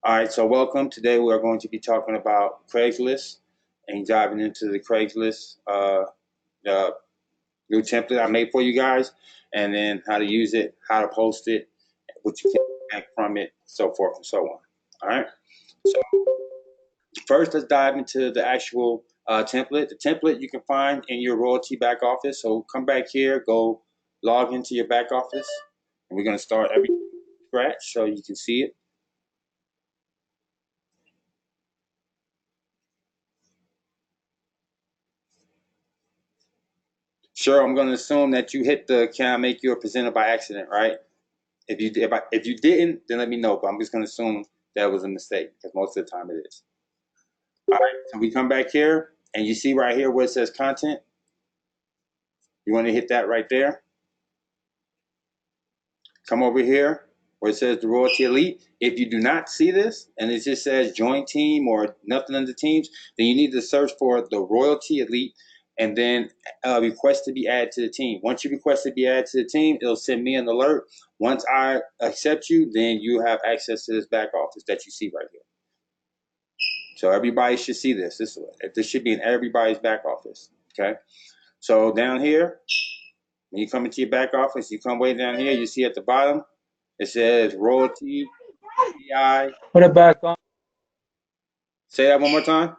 All right, so welcome. Today we are going to be talking about Craigslist and diving into the Craigslist uh, new template I made for you guys, and then how to use it, how to post it, what you can expect from it, so forth and so on. All right. So first, let's dive into the actual template. The template you can find in your Royaltie back office. So come back here, go log into your back office, and we're going to start everything from scratch so you can see it. Sure, I'm going to assume that you hit the "Can I make you a presenter" by accident, right? If you didn't, then let me know. But I'm just going to assume that was a mistake because most of the time it is. All right, so we come back here, and you see right here where it says content. You want to hit that right there. Come over here where it says the Royaltie Elite. If you do not see this and it just says join team or nothing under teams, then you need to search for the Royaltie Elite and then request to be added to the team. Once you request to be added to the team, it'll send me an alert. Once I accept you, then you have access to this back office that you see right here. So everybody should see this. This should be in everybody's back office. Okay. So down here, when you come into your back office, you come way down here, you see at the bottom, it says Royaltie AI. Put it back on. Say that one more time.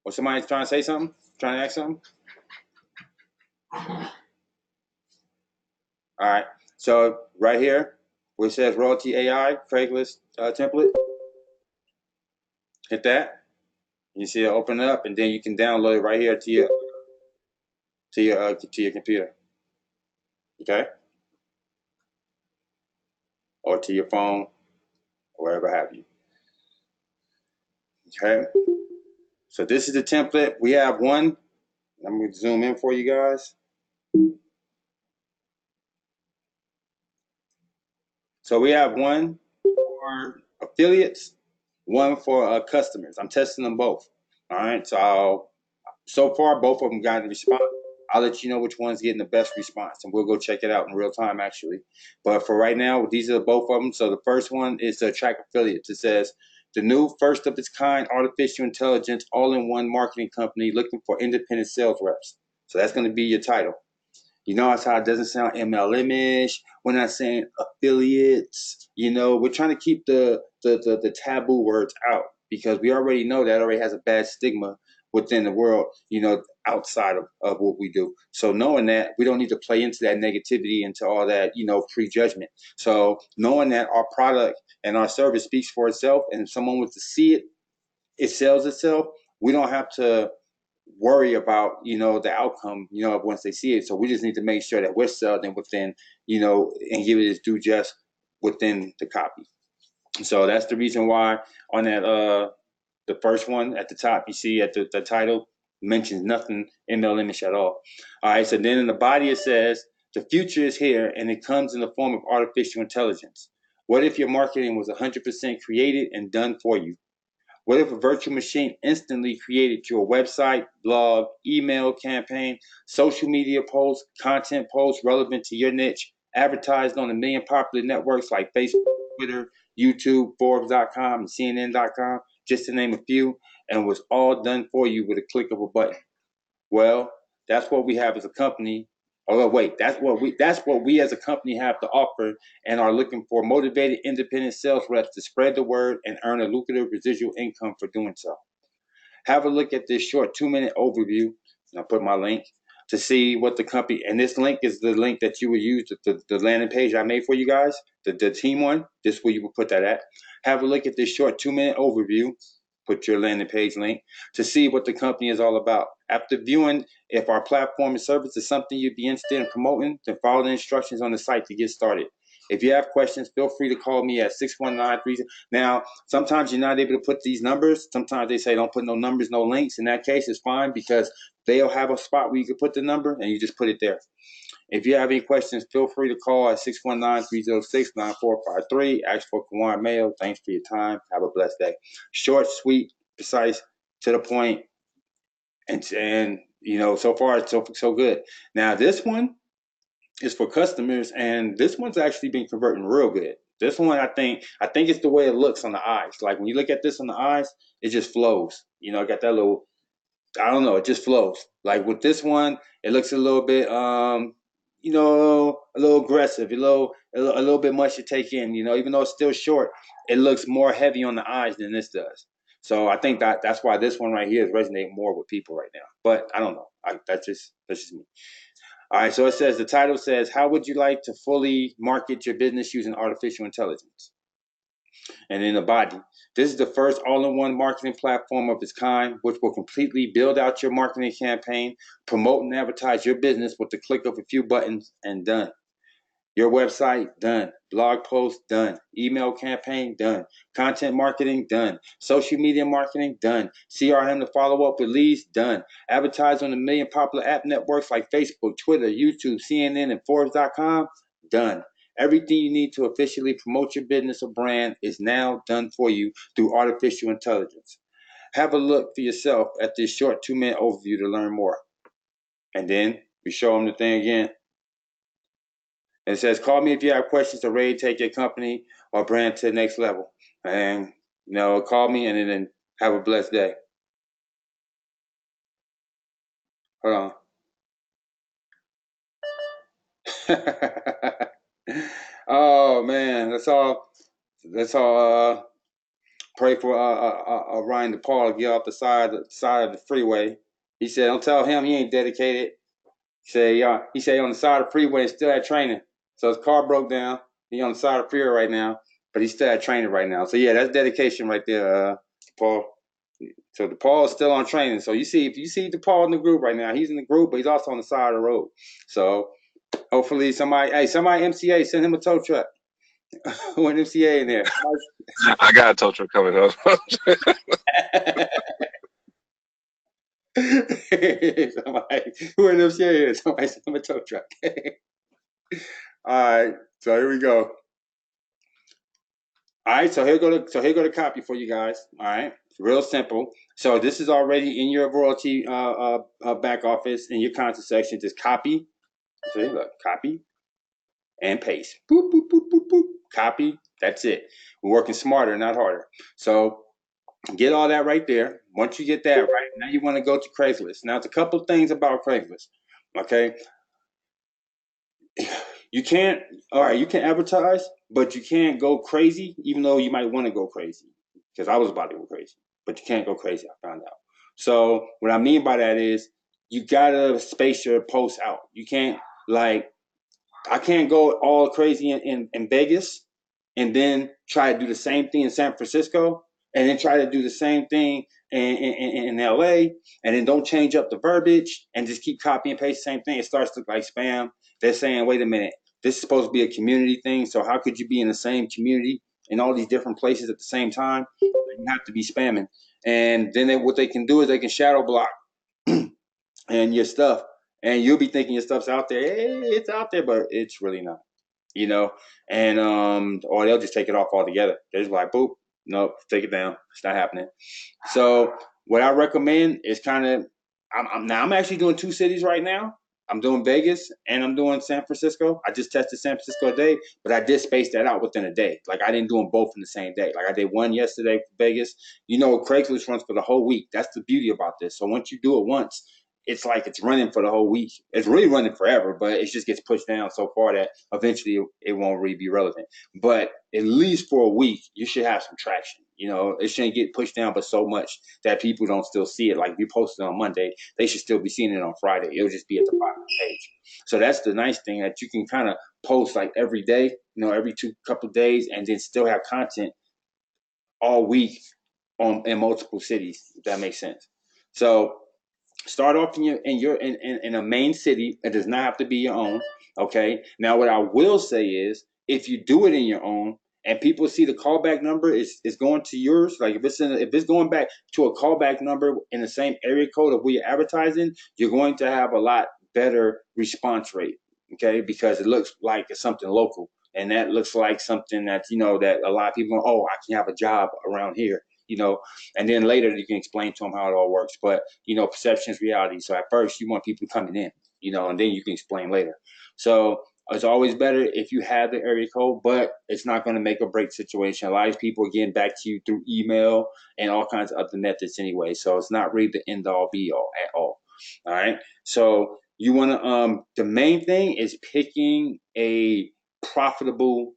Or somebody's trying to say something? Trying to ask something? All right. So right here, where it says Royaltie AI Craigslist template, hit that. You see it open up, and then you can download it right here to your computer. Okay, or to your phone, or wherever have you. Okay. So this is the template. We have one. I'm going to zoom in for you guys. So we have one for affiliates, one for customers. I'm testing them both. All right. So far, both of them got a response. I'll let you know which one's getting the best response, and we'll go check it out in real time, actually. But for right now, these are both of them. So the first one is to attract affiliates. It says the new first of its kind artificial intelligence all-in-one marketing company looking for independent sales reps. So that's going to be your title. You notice how it doesn't sound MLM-ish. We're not saying affiliates. We're trying to keep the taboo words out because we already know that already has a bad stigma within the world, outside of what we do. So knowing that, we don't need to play into that negativity, into all that, prejudgment. So knowing that our product and our service speaks for itself, and if someone wants to see it, it sells itself. We don't have to worry about the outcome once they see it. So we just need to make sure that we're selling within and give it its due just within the copy. So that's the reason why on that the first one at the top, you see at the title mentions nothing MLM-ish at all right, so then in the body it says the future is here and it comes in the form of artificial intelligence. What if your marketing was 100% created and done for you? What if a virtual machine instantly created your website, blog, email campaign, social media posts, content posts relevant to your niche, advertised on a million popular networks like Facebook, Twitter, YouTube, Forbes.com, and CNN.com, just to name a few, and was all done for you with a click of a button? Well, that's what we have as a company. Oh wait, that's what we as a company have to offer, and are looking for motivated independent sales reps to spread the word and earn a lucrative residual income for doing so. Have a look at this short 2-minute overview, and I'll put my link to see what the company, and this link is the link that you would use, the landing page I made for you guys, the team one. This is where you would put that at. Have a look at this short 2-minute overview, put your landing page link, to see what the company is all about. After viewing if our platform and service is something you'd be interested in promoting, then follow the instructions on the site to get started. If you have questions, feel free to call me at 619-3. Now, sometimes you're not able to put these numbers. Sometimes they say don't put no numbers, no links. In that case, it's fine because they'll have a spot where you can put the number and you just put it there. If you have any questions, feel free to call at 619-306-9453. Ask for Kawan Mayo. Thanks for your time. Have a blessed day. Short, sweet, precise, to the point, and so far so good. Now this one is for customers, and this one's actually been converting real good. This one, I think it's the way it looks on the eyes. Like when you look at this on the eyes, it just flows. You know, I got that little, I don't know, it just flows. Like with this one, it looks a little bit, a little aggressive, a little bit much to take in. You know, even though it's still short, it looks more heavy on the eyes than this does. So I think that's why this one right here is resonating more with people right now. But I don't know. That's just me. All right. So it says the title says, "How would you like to fully market your business using artificial intelligence?" And in the body. This is the first all-in-one marketing platform of its kind, which will completely build out your marketing campaign, promote and advertise your business with the click of a few buttons, and done. Your website, done. Blog post, done. Email campaign, done. Content marketing, done. Social media marketing, done. CRM to follow up with leads, done. Advertise on the million popular app networks like Facebook, Twitter, YouTube, CNN, and Forbes.com, done. Everything you need to officially promote your business or brand is now done for you through artificial intelligence. Have a look for yourself at this short 2-minute overview to learn more. And then we show them the thing again. And it says, call me if you have questions or ready to take your company or brand to the next level. And, call me and then have a blessed day. Hold on. Oh, man. Let's all pray for Ryan DePaul to get off the side of the freeway. He said, don't tell him he ain't dedicated. He said on the side of the freeway and still at training. So his car broke down. He on the side of the freeway right now, but he's still at training right now. So yeah, that's dedication right there, Paul. So DePaul is still on training. So if you see DePaul in the group right now, he's in the group, but he's also on the side of the road. So hopefully somebody MCA, send him a tow truck. One MCA in there. I got a tow truck coming up. Who an MCA is? Somebody send him a tow truck. All right, so here we go. All right, so here go the copy for you guys. All right, real simple. So this is already in your royalty back office in your content section. Just copy. See, look, copy and paste. Boop boop boop boop boop. Copy. That's it. We're working smarter, not harder. So get all that right there. Once you get that right, now you want to go to Craigslist. Now, it's a couple things about Craigslist. Okay, you can't. All right, you can advertise, but you can't go crazy. Even though you might want to go crazy, because I was about to go crazy, but you can't go crazy. I found out. So what I mean by that is you gotta space your posts out. You can't I can't go all crazy in Vegas and then try to do the same thing in San Francisco and then try to do the same thing in LA and then don't change up the verbiage and just keep copy and paste the same thing. It starts to look like spam. They're saying, wait a minute, this is supposed to be a community thing. So how could you be in the same community in all these different places at the same time? You have to be spamming. And then what they can do is they can shadow block and your stuff, and you'll be thinking your stuff's out there. Hey, it's out there, but it's really not. You know, and or they'll just take it off altogether. They're just like, boop, nope, take it down. It's not happening. So what I recommend is kind of, I'm actually doing 2 cities right now. I'm doing Vegas and I'm doing San Francisco. I just tested San Francisco today, but I did space that out within a day. Like I didn't do them both in the same day. Like I did one yesterday for Vegas. Craigslist runs for the whole week. That's the beauty about this. So once you do it once, it's like it's running for the whole week. It's really running forever, but it just gets pushed down so far that eventually it won't really be relevant. But at least for a week, you should have some traction. It shouldn't get pushed down, but so much that people don't still see it. Like if you post it on Monday, they should still be seeing it on Friday. It'll just be at the bottom of the page. So that's the nice thing, that you can kind of post like every day, every couple of days, and then still have content all week in multiple cities, if that makes sense. So start off in a main city. It does not have to be your own. Okay. Now, what I will say is, if you do it in your own, and people see the callback number is going to yours, like if it's going back to a callback number in the same area code of where you're advertising, you're going to have a lot better response rate. Okay, because it looks like it's something local, and that looks like something that that a lot of people go, oh, I can have a job around here. And then later you can explain to them how it all works. But perception is reality. So at first you want people coming in, and then you can explain later. So It's always better if you have the area code, but it's not going to make or break the situation. A lot of people are getting back to you through email and all kinds of other methods anyway. So it's not really the end all be all at all. All right. So you want to, the main thing is picking a profitable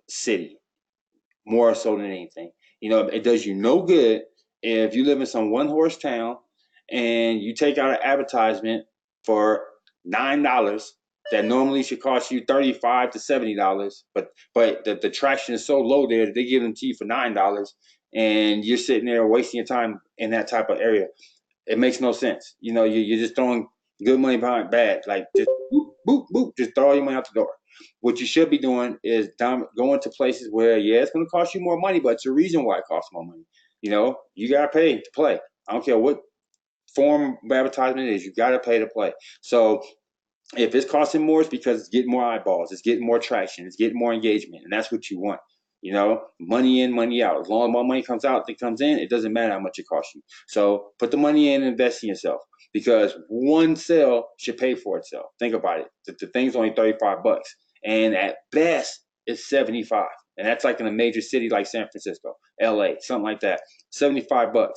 city more so than anything. It does you no good if you live in some one horse town and you take out an advertisement for $9 that normally should cost you $35 to $70, but the traction is so low there that they give them to you for $9, and you're sitting there wasting your time in that type of area. It makes no sense. You're just throwing good money behind bad. Like just boop, boop, boop, just throw all your money out the door. What you should be doing is going to places where, yeah, it's going to cost you more money, but it's a reason why it costs more money. You got to pay to play. I don't care what form of advertisement it is, you got to pay to play. So if it's costing more, it's because it's getting more eyeballs, it's getting more traction, it's getting more engagement, and that's what you want. Money in, money out. As long as more money comes out than comes in, it doesn't matter how much it costs you. So put the money in and invest in yourself, because one sale should pay for itself. Think about it. The thing's only $35, and at best it's 75, and that's like in a major city like San Francisco, LA, something like that. $75,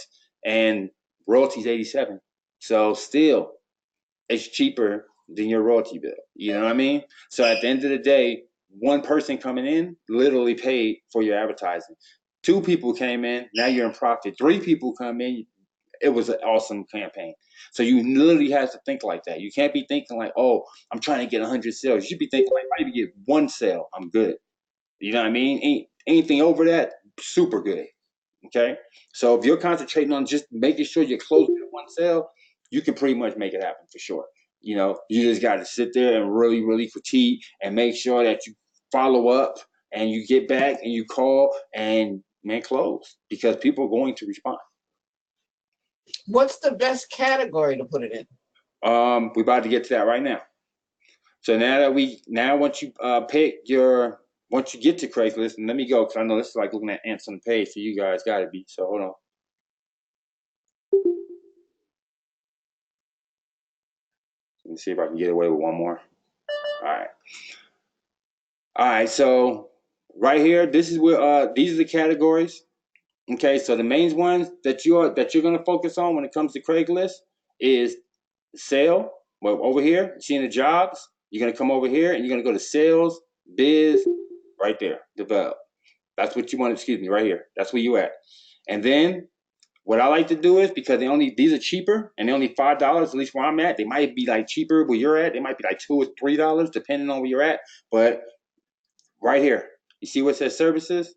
and royalties 87. So still, it's cheaper than your royalty bill. You know what I mean? So at the end of the day, one person coming in literally paid for your advertising. Two people came in, now you're in profit. Three people come in, it was an awesome campaign. So you literally have to think like that. You can't be thinking like, oh, I'm trying to get 100 sales. You should be thinking like, if I even get one sale, I'm good. You know what I mean? Anything over that, super good. Okay. So if you're concentrating on just making sure you're closing one sale, you can pretty much make it happen for sure. You just got to sit there and really, really critique and make sure that you follow up and you get back and you call and man close, because people are going to respond. What's the best category to put it in? We're about to get to that right now. So once you once you get to Craigslist, and let me go, because I know this is like looking at ants on the page, so you guys got to be. So hold on. Let me see if I can get away with one more. All right. So right here, this is where these are the categories. Okay. So the main ones that you're gonna focus on when it comes to Craigslist is sale. Well, over here, seeing the jobs, you're gonna come over here and you're gonna go to sales, biz, right there, develop. That's what you want. Excuse me, right here. That's where you at. And then what I like to do is, because these are cheaper and they're only $5, at least where I'm at. They might be like cheaper where you're at. They might be like $2 or $3 depending on where you're at. But right here, you see what says services?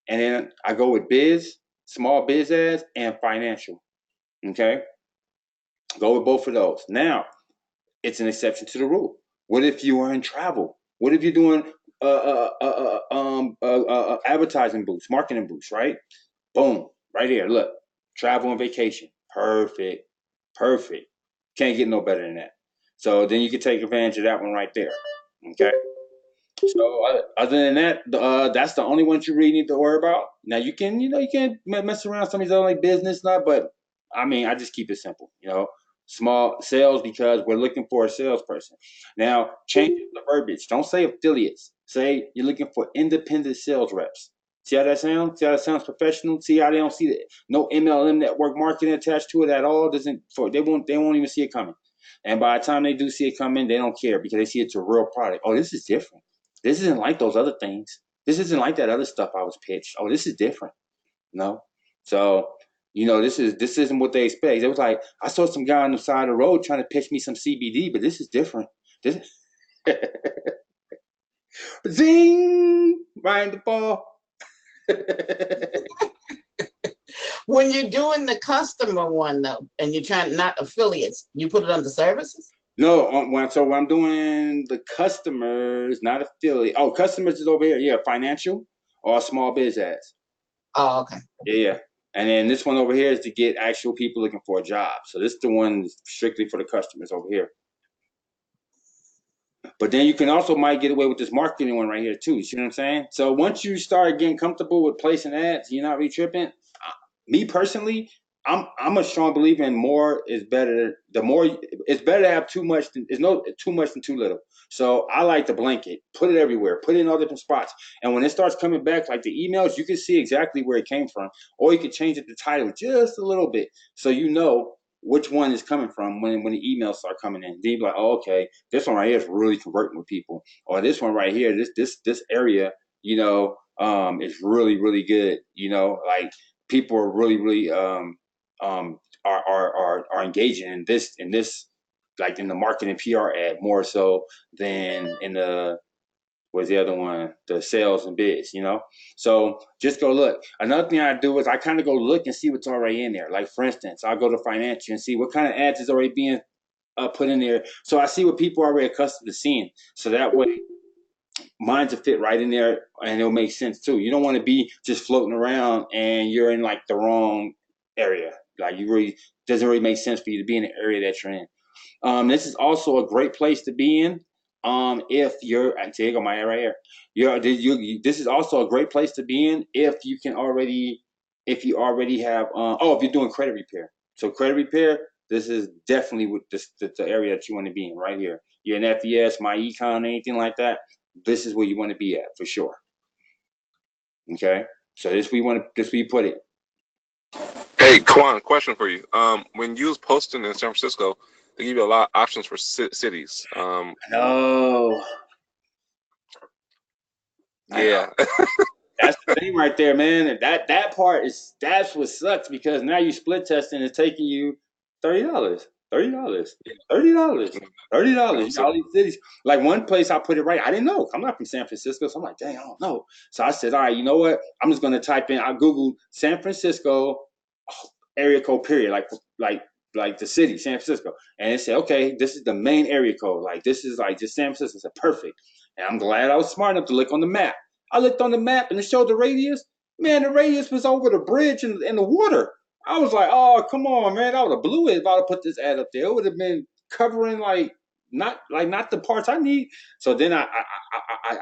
And then I go with biz, small biz ads, and financial. Okay? Go with both of those. Now, it's an exception to the rule. What if you are in travel? What if you're doing advertising boosts, marketing boosts, right? Boom, right here. Look, travel and vacation. Perfect. Can't get no better than that. So then you can take advantage of that one right there. Okay. So other than that, that's the only ones you really need to worry about. Now you can mess around some of these other like business stuff, but I mean, I just keep it simple. Small sales, because we're looking for a salesperson. Now change the verbiage. Don't say affiliates. Say you're looking for independent sales reps. See how that sounds? See how that sounds professional? See how they don't see that? No MLM network marketing attached to it at all. They won't even see it coming. And by the time they do see it coming, they don't care, because they see it's a real product. Oh, this is different. This isn't like those other things. This isn't like that other stuff I was pitched. Oh, this is different. So this isn't what they expect. It was like, I saw some guy on the side of the road trying to pitch me some CBD, but this is different. This zing, right in the ball. When you're doing the customer one though, and you're trying not affiliates, you put it under services? No, so when I'm doing the customers, not affiliate. Oh, customers is over here. Yeah, financial or small biz ads. Oh, okay. Yeah. And then this one over here is to get actual people looking for a job. So this is the one strictly for the customers over here. But then you can also might get away with this marketing one right here too. You see what I'm saying? So once you start getting comfortable with placing ads, you're not really tripping. Me personally, I'm a strong believer in more is better. The more it's better to have too much than too much than too little. So I like to blanket, put it everywhere, put it in all different spots. And when it starts coming back, like the emails, you can see exactly where it came from, or you can change the title just a little bit, so you know which one is coming from when the emails start coming in. Then you be like, oh, okay, this one right here is really converting with people, or this one right here, this area, is really good. Like people are really are engaging in this like in the marketing PR ad more so than in the was the other one, the sales and bids. So just go look. Another thing I do is I kind of go look and see what's already in there. Like for instance, I'll go to financial and see what kind of ads is already being put in there. So I see what people are already accustomed to seeing. So that way mine's will fit right in there and it'll make sense too. You don't want to be just floating around and you're in like the wrong area. Like you really doesn't really make sense for you to be in the area that you're in. This is also a great place to be in. If you're, I take on my right here. This is also a great place to be in if you already have. If you're doing credit repair. So credit repair, this is definitely the area that you want to be in right here. You're in FES, my econ, anything like that. This is where you want to be at for sure. Okay, so this where you put it. Hey, Kwan, question for you. When you was posting in San Francisco, they give you a lot of options for cities. No, I know. Yeah. That's the thing right there, man. And that part that's what sucks because now you split testing is taking you $30, $30, $30, $30. So, All these cities. Like one place I put it right. I didn't know. I'm not from San Francisco, so I'm like, dang, I don't know. So I said, all right, you know what? I'm just gonna type in. I googled San Francisco area code period, like the city, San Francisco, and it said, okay, this is the main area code. Like this is like just San Francisco. I said, perfect. And I'm glad I was smart enough to look on the map. I looked on the map and it showed the radius. Man, the radius was over the bridge in the water. I was like, oh, come on, man. I would have blew it if I would have put this ad up there. It would have been covering not the parts I need. So then I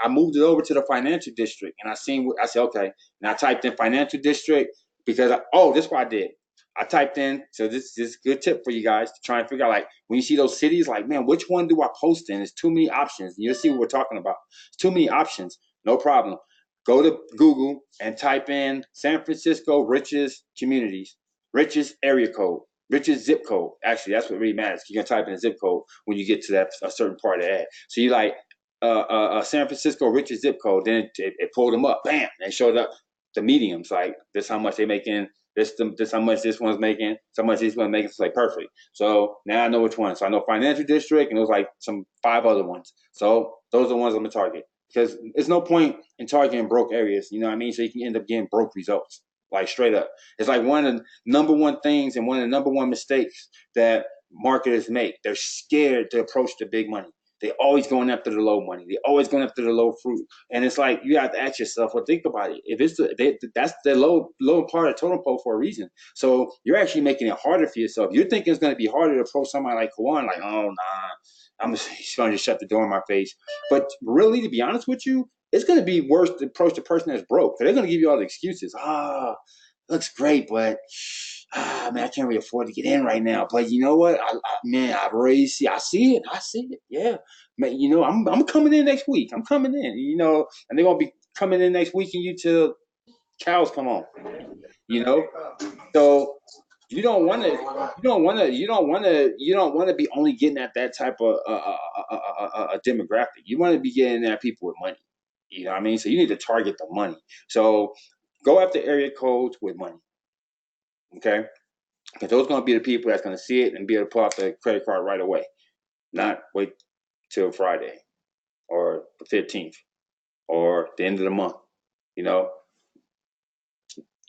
moved it over to the financial district and I said, okay. And I typed in financial district because this is what I did. I typed in, so this is a good tip for you guys to try and figure out, like, when you see those cities, like, man, which one do I post in? There's too many options. You'll see what we're talking about. It's too many options. No problem. Go to Google and type in San Francisco richest communities, richest area code, richest zip code. Actually, that's what really matters. You're going to type in a zip code when you get to that a certain part of the ad. So you like San Francisco richest zip code. Then it pulled them up. Bam. And it showed up the mediums. Like, this how much they making. This how much this one's making, so much this one's making. It's like perfect. So now I know which one. So I know financial district, and it was like some 5 other ones. So those are the ones I'm gonna target because there's no point in targeting broke areas. You know what I mean? So you can end up getting broke results, like straight up. It's like one of the number one things and one of the number one mistakes that marketers make. They're scared to approach the big money. They always going after the low money. They always going after the low fruit. And it's like you have to ask yourself, well, think about it. If that's the low part of totem pole for a reason. So you're actually making it harder for yourself. You're thinking it's going to be harder to approach somebody like Kawan, like, oh nah, he's going to just shut the door in my face. But really, to be honest with you, it's going to be worse to approach the person that's broke. Because they're going to give you all the excuses. Looks great, but man, I can't really afford to get in right now. But you know what? I already see. I see it. Yeah, man. I'm coming in next week. I'm coming in. And they're gonna be coming in next week, and you till cows come on. You know, so you don't want to. You don't want to. You don't want to. You don't want to be only getting at that type of demographic. You want to be getting at people with money. You know what I mean? So you need to target the money. So go after area codes with money. Okay. Because those are going to be the people that's going to see it and be able to pull out the credit card right away, not wait till Friday or the 15th or the end of the month. You know,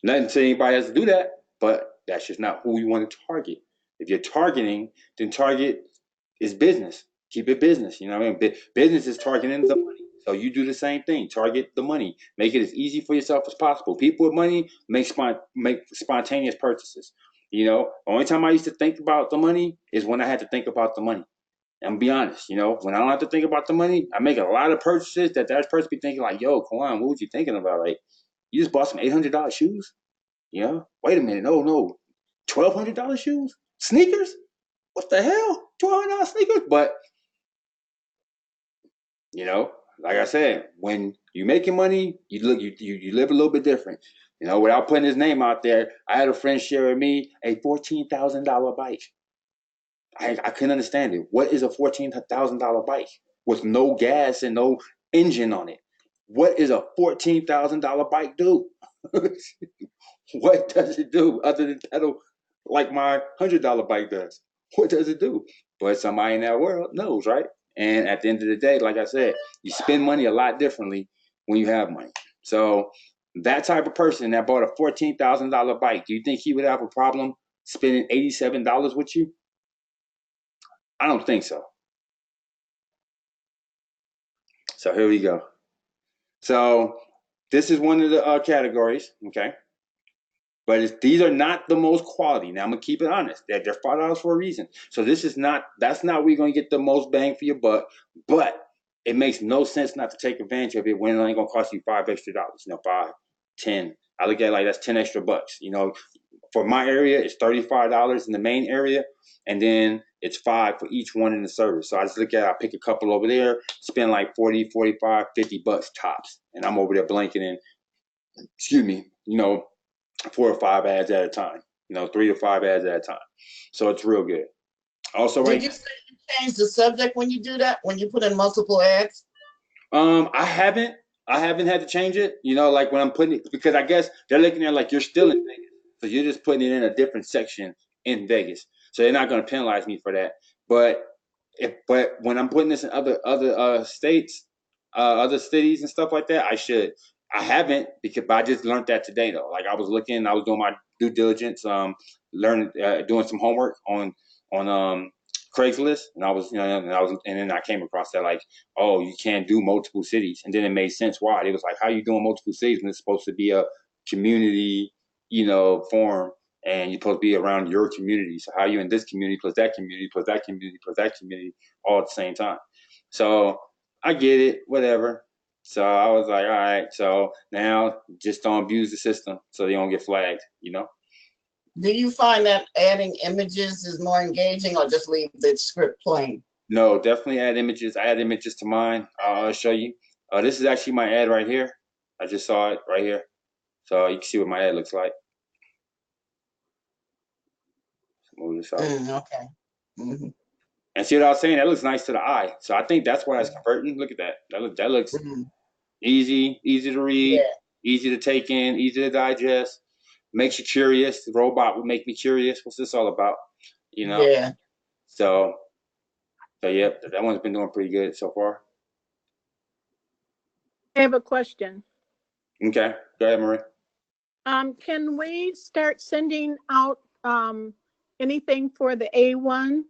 nothing to say anybody has to do that, but that's just not who you want to target. If you're targeting, then target is business. Keep it business. You know what I mean? Business is targeting the money. So you do the same thing. Target the money. Make it as easy for yourself as possible. People with money make spontaneous purchases. The only time I used to think about the money is when I had to think about the money. And be honest, when I don't have to think about the money, I make a lot of purchases that person be thinking like, yo, come on, what was you thinking about? Like, you just bought some $800 shoes? Wait a minute. No. $1,200 shoes? Sneakers? What the hell? $1,200 sneakers? But You know, like I said, when you're making money, you live a little bit different. You know, without putting his name out there, I had a friend share with me a $14,000 bike. I couldn't understand it. What is a $14,000 bike with no gas and no engine on it? What is a $14,000 bike do? What does it do other than pedal like my $100 bike does? What does it do? But somebody in that world knows, right? And at the end of the day, like I said, you spend money a lot differently when you have money. So that type of person that bought a $14,000 bike, do you think he would have a problem spending $87 with you? I don't think so. So here we go. So this is one of the categories, okay? But these are not the most quality. Now I'm gonna keep it honest. They're $5 for a reason. So that's not where you're gonna get the most bang for your buck. But it makes no sense not to take advantage of it when it ain't gonna cost you $5 extra. You know, 5, 10. I look at it like that's 10 extra bucks. You know, for my area, it's $35 in the main area, and then it's 5 for each one in the service. So I just look at it, I pick a couple over there, spend like 40, 45, 50 bucks tops. And I'm over there blanketing, excuse me, you know, 4 or 5 ads at a time, you know, 3 to 5 ads at a time. So it's real good. Also, Did you say you change the subject when you do that? When you put in multiple ads? I haven't had to change it. You know, like when I'm putting it, because I guess they're looking at like you're still in Vegas, so you're just putting it in a different section in Vegas. So they're not going to penalize me for that. But but when I'm putting this in other states, other cities and stuff like that, I should. I haven't because but I just learned that today though. Like I was doing my due diligence, learning, doing some homework on Craigslist, and and then I came across that like, oh, you can't do multiple cities, and then it made sense why. It was like, how are you doing multiple cities when it's supposed to be a community, forum, and you're supposed to be around your community. So how are you in this community plus that community plus that community plus that community all at the same time? So I get it, whatever. So I was like, all right. So now just don't abuse the system so they don't get flagged, you know? Do you find that adding images is more engaging, or just leave the script plain? No, definitely add images. I add images to mine. I'll show you. This is actually my ad right here. I just saw it right here. So you can see what my ad looks like. Move this out. Okay. Mm-hmm. And see what I was saying? That looks nice to the eye. So I think that's why it's converting. Look at that. That looks easy to read, easy to take in, easy to digest. Makes you curious. The robot would make me curious. What's this all about? You know? Yeah. So yep, that one's been doing pretty good so far. I have a question. Okay, go ahead, Marie. Can we start sending out anything for the A1,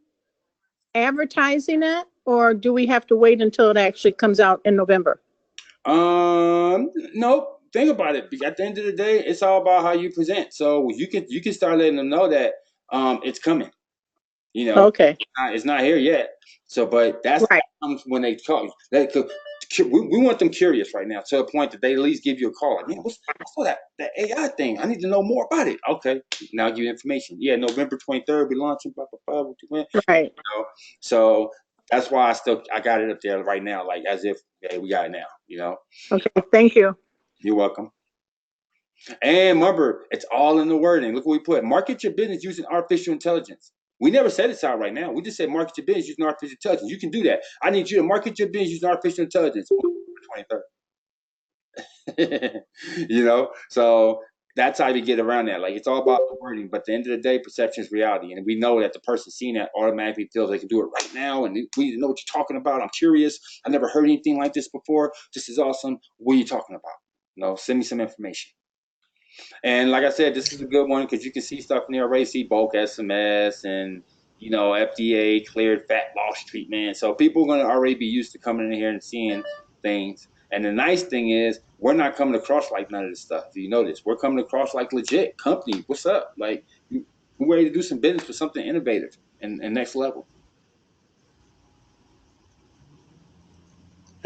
advertising it, or do we have to wait until it actually comes out in November? Nope. Think about it. At the end of the day, it's all about how you present. So you can start letting them know that it's coming. You know, Okay. it's not here yet. So, but that comes when they talk. We want them curious right now to a point that they at least give you a call. Like, man, what's that AI thing? I need to know more about it. Okay, now I'll give you information. Yeah, November 23rd, we launching. Blah, blah, blah, right. You know? So that's why I got it up there right now, like as if hey, we got it now. You know. Okay. Thank you. You're welcome. And remember, it's all in the wording. Look what we put. Market your business using artificial intelligence. We never said it's out right now. We just said market your business using artificial intelligence. You can do that. I need you to market your business using artificial intelligence on November 23rd. You know? So that's how we get around that. Like, it's all about the wording. But at the end of the day, perception is reality. And we know that the person seeing that automatically feels they can do it right now. And we know what you're talking about. I'm curious. I never heard anything like this before. This is awesome. What are you talking about? You know, send me some information. And like I said, this is a good one because you can see stuff in there already. See bulk SMS and FDA cleared fat loss treatment. So people are going to already be used to coming in here and seeing things. And the nice thing is we're not coming across like none of this stuff. Do you notice? We're coming across like legit company. What's up? Like we're ready to do some business with something innovative and next level.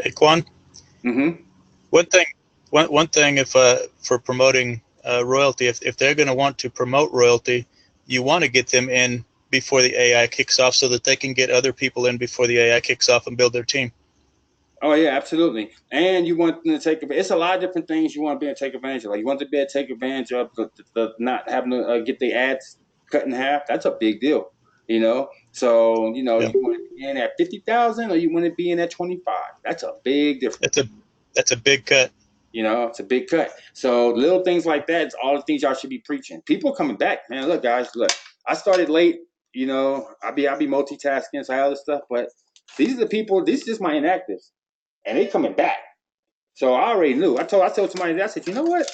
Hey, Quan. Mm-hmm. One thing, if for promoting Royaltie, if they're going to want to promote Royaltie, you want to get them in before the AI kicks off, so that they can get other people in before the AI kicks off and build their team. Oh yeah, absolutely. And you want them to take it's a lot of different things you want to be able to take advantage of. Like you want to be able to take advantage of the not having to get the ads cut in half. That's a big deal, you know. So you know Yeah, you want to be in at 50,000 or you want to be in at 25. That's a big difference. that's a big cut. You know, it's a big cut. So little things like that is all the things y'all should be preaching. People coming back, man. Look, guys, look. I started late. You know, I be multitasking, so all this stuff. But these are the people. These are just my inactives, and they coming back. So I already knew. I told somebody that I said, you know what?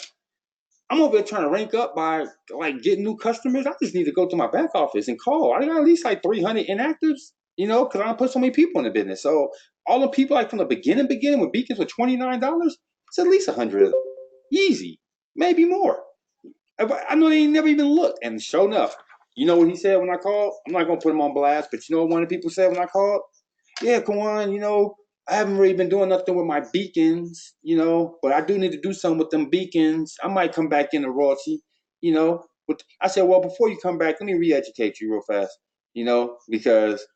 I'm over here trying to rank up by like getting new customers. I just need to go to my back office and call. I got at least like 300 inactives, you know, because I put so many people in the business. So all the people like from the beginning with beacons with $29, it's at least 100 easy, maybe more. I know they ain't never even looked. And sure enough, you know what he said when I called? I'm not gonna put him on blast, but you know what one of the people said when I called? Yeah, come on, you know, I haven't really been doing nothing with my beacons, you know, but I do need to do something with them beacons. I might come back in the royalty, you know. But I said, well, before you come back, let me re-educate you real fast, you know, because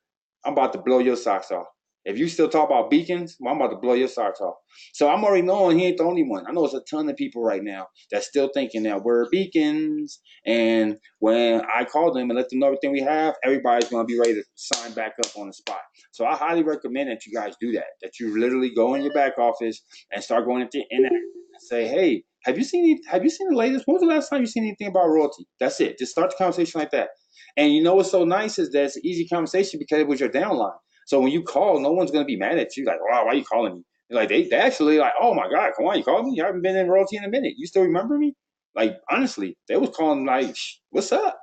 I'm about to blow your socks off. If you still talk about beacons, well, I'm about to blow your socks off. So I'm already knowing he ain't the only one. I know it's a ton of people right now that's still thinking that we're beacons. And when I call them and let them know everything we have, everybody's going to be ready to sign back up on the spot. So I highly recommend that you guys do that you literally go in your back office and start going into inactive and say, hey, have you seen the latest? When was the last time you seen anything about royalty? That's it. Just start the conversation like that. And you know what's so nice is that it's an easy conversation because it was your downline. So when you call, no one's gonna be mad at you. Like, wow, why are you calling me? Like they actually like, oh my God, come on, you called me? You haven't been in royalty in a minute. You still remember me? Like honestly, they was calling like, what's up?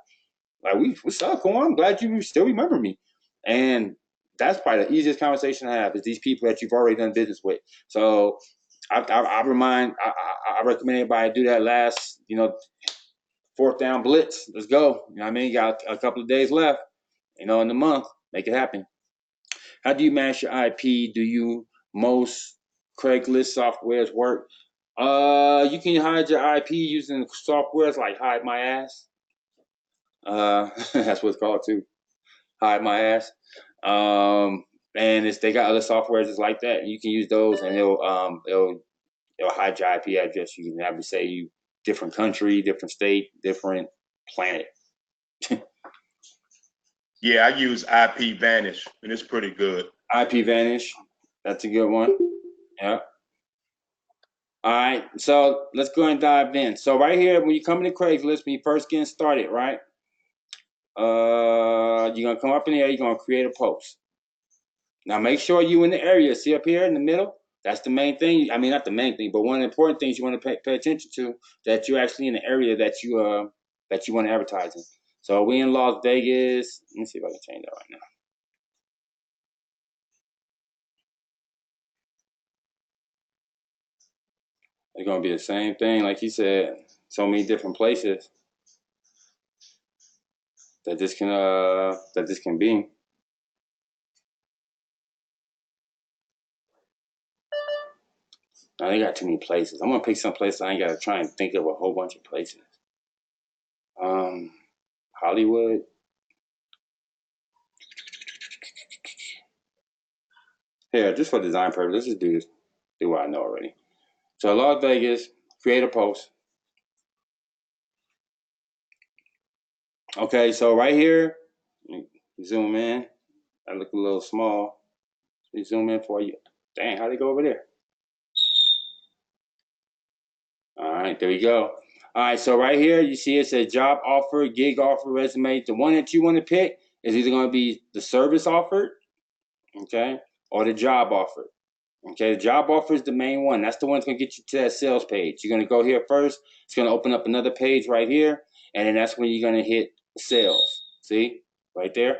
Like what's up? Come on, I'm glad you still remember me. And that's probably the easiest conversation to have is these people that you've already done business with. So I recommend everybody do that last, you know, fourth down blitz. Let's go. You know what I mean? You got a couple of days left, you know, in the month. Make it happen. How do you manage your IP? Do you most Craigslist softwares work? You can hide your IP using softwares like Hide My Ass. That's what it's called too. Hide My Ass. And they got other softwares just like that. You can use those, and it'll hide your IP address. You can have to say you different country, different state, different planet. Yeah, I use IP Vanish, and it's pretty good. IP Vanish. That's a good one. Yeah. All right. So let's go and dive in. So right here, when you come into Craigslist, when you first getting started, right? You're gonna come up in here. You're gonna create a post. Now make sure you in the area. See up here in the middle. That's the main thing. I mean, not the main thing, but one of the important things you want to pay attention to that you're actually in the area that you want to advertise in. So we in Las Vegas. Let me see if I can change that right now. It's gonna be the same thing, like he said. So many different places that this can be. I ain't got too many places. I'm gonna pick some places I ain't gotta try and think of a whole bunch of places. Um, Hollywood. Here, just for design purpose, let's just do this. Do what I know already. So Las Vegas, create a post. Okay, so right here, zoom in. I look a little small. Zoom in for you. Dang, how'd it go over there? All right, there we go. All right, so right here, you see it says job offer, gig offer, resume. The one that you want to pick is either going to be the service offered, okay, or the job offer. Okay, the job offer is the main one. That's the one that's going to get you to that sales page. You're going to go here first. It's going to open up another page right here, and then that's when you're going to hit sales. See, right there.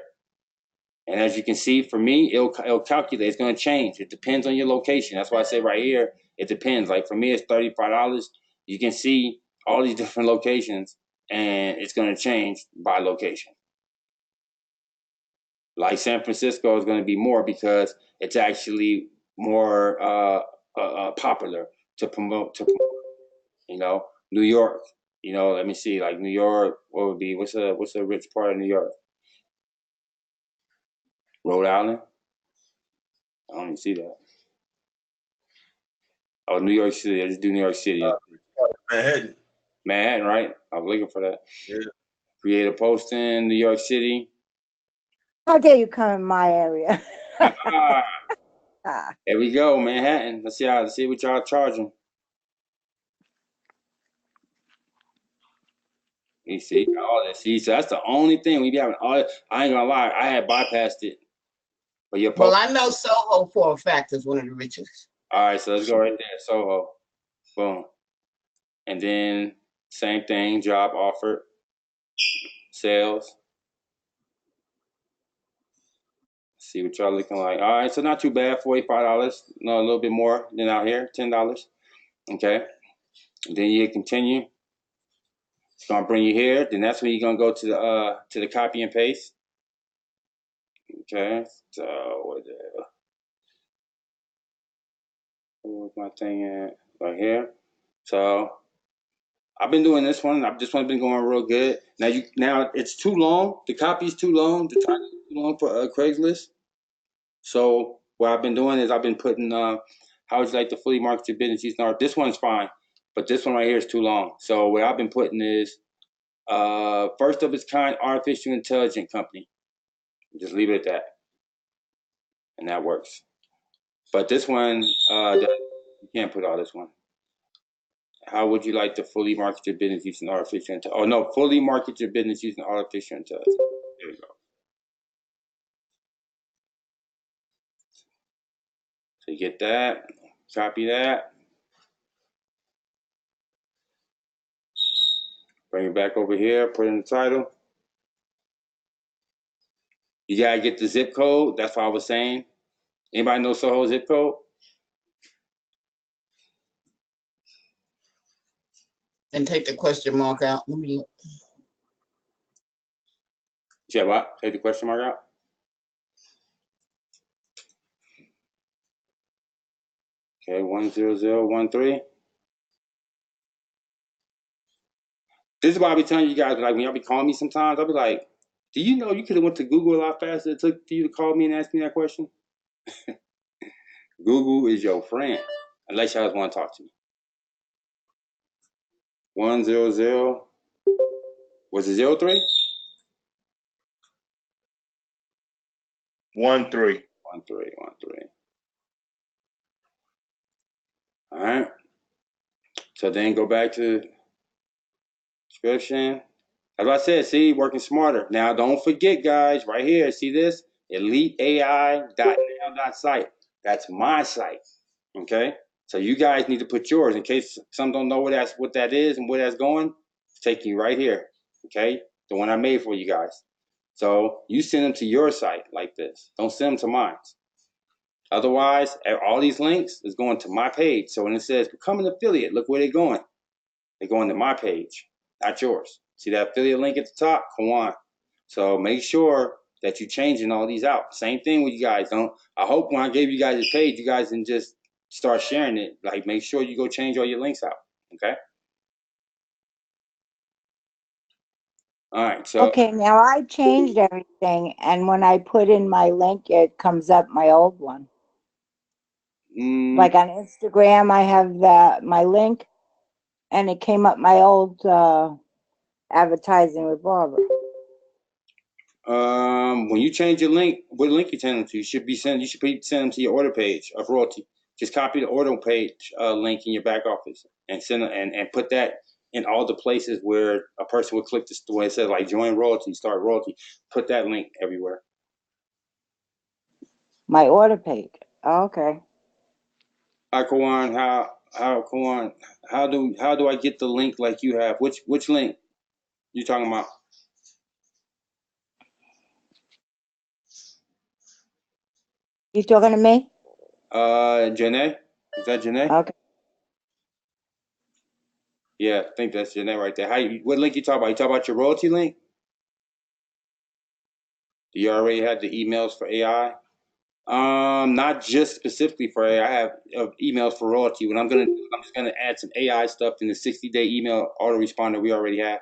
And as you can see, for me, it'll calculate. It's going to change. It depends on your location. That's why I say right here, it depends. Like for me, it's $35. You can see all these different locations, and it's going to change by location. Like San Francisco is going to be more because it's actually more popular to promote. You know, New York. You know, let me see. Like New York, what would be? What's a rich part of New York? Rhode Island. I don't even see that. Oh, New York City. I just do New York City. Manhattan. Manhattan, right? I was looking for that. Yeah. Create a post in New York City. How dare you come in my area? Ah, Ah, there we go, Manhattan. Let's see what y'all charging. You see all that. See, so that's the only thing we be having. All I ain't gonna lie, I had bypassed it. But your Well, post. I know Soho for a fact is one of the richest. All right, so let's go right there. Soho. Boom. And then same thing, job offered, sales. See what y'all looking like. All right, so not too bad. $45. No, a little bit more than out here. $10. Okay. And then you continue. It's gonna bring you here. Then that's when you're gonna go to the copy and paste. Okay. So where's my thing at? Right here. So I've been doing this one. This one's been going real good. Now it's too long. The copy's too long. The title is too long for Craigslist. So what I've been doing is I've been putting how would you like to fully market your business using art. This one's fine, but this one right here is too long. So what I've been putting is first of its kind artificial intelligence company. Just leave it at that, and that works. But this one, you can't put all this one. How would you like to fully market your business using artificial intelligence? Oh no, fully market your business using artificial intelligence. There we go. So you get that, copy that, bring it back over here, put in the title. You gotta get the zip code. That's what I was saying. Anybody know Soho zip code? And take the question mark out. Let me look. Yeah, what? Take the question mark out. Okay, 10013. This is why I be telling you guys, like when y'all be calling me sometimes, I'll be like, do you know you could have went to Google a lot faster? It took for you to call me and ask me that question. Google is your friend, unless y'all just want to talk to me. 100. Was it 03? 1-3. 1313. All right. So then go back to description. As I said, see, working smarter. Now, don't forget, guys, right here, see this? EliteAI.now.site. That's my site. Okay? So you guys need to put yours in case some don't know what that is and where that's going. It's taking you right here. Okay? The one I made for you guys. So you send them to your site like this. Don't send them to mine. Otherwise, all these links is going to my page. So when it says become an affiliate, look where they're going. They're going to my page, not yours. See that affiliate link at the top? Come on. So make sure that you're changing all these out. Same thing with you guys. I hope when I gave you guys this page, you guys didn't just start sharing it. Like make sure you go change all your links out. Okay? All right. So okay, now I changed everything, and when I put in my link, it comes up my old one. Like on Instagram, I have my link, and it came up my old advertising with Barbara. when you change your link, what link you send them to? You should send them to your order page of Royaltie. Just copy the order page link in your back office and send and put that in all the places where a person would click this where it says like join Royaltie, start Royaltie. Put that link everywhere. My order page. Oh, okay. Hi Kawan, Kawan, how do I get the link like you have? Which link you talking about? You talking to me? Janae? Is that Janae? Okay. Yeah, I think that's Janae right there. What link you talk about? You talk about your Royaltie link? Do you already have the emails for AI? Not just specifically for AI. I have emails for Royaltie. What I'm gonna do, I'm just gonna add some AI stuff in the 60-day email autoresponder we already have.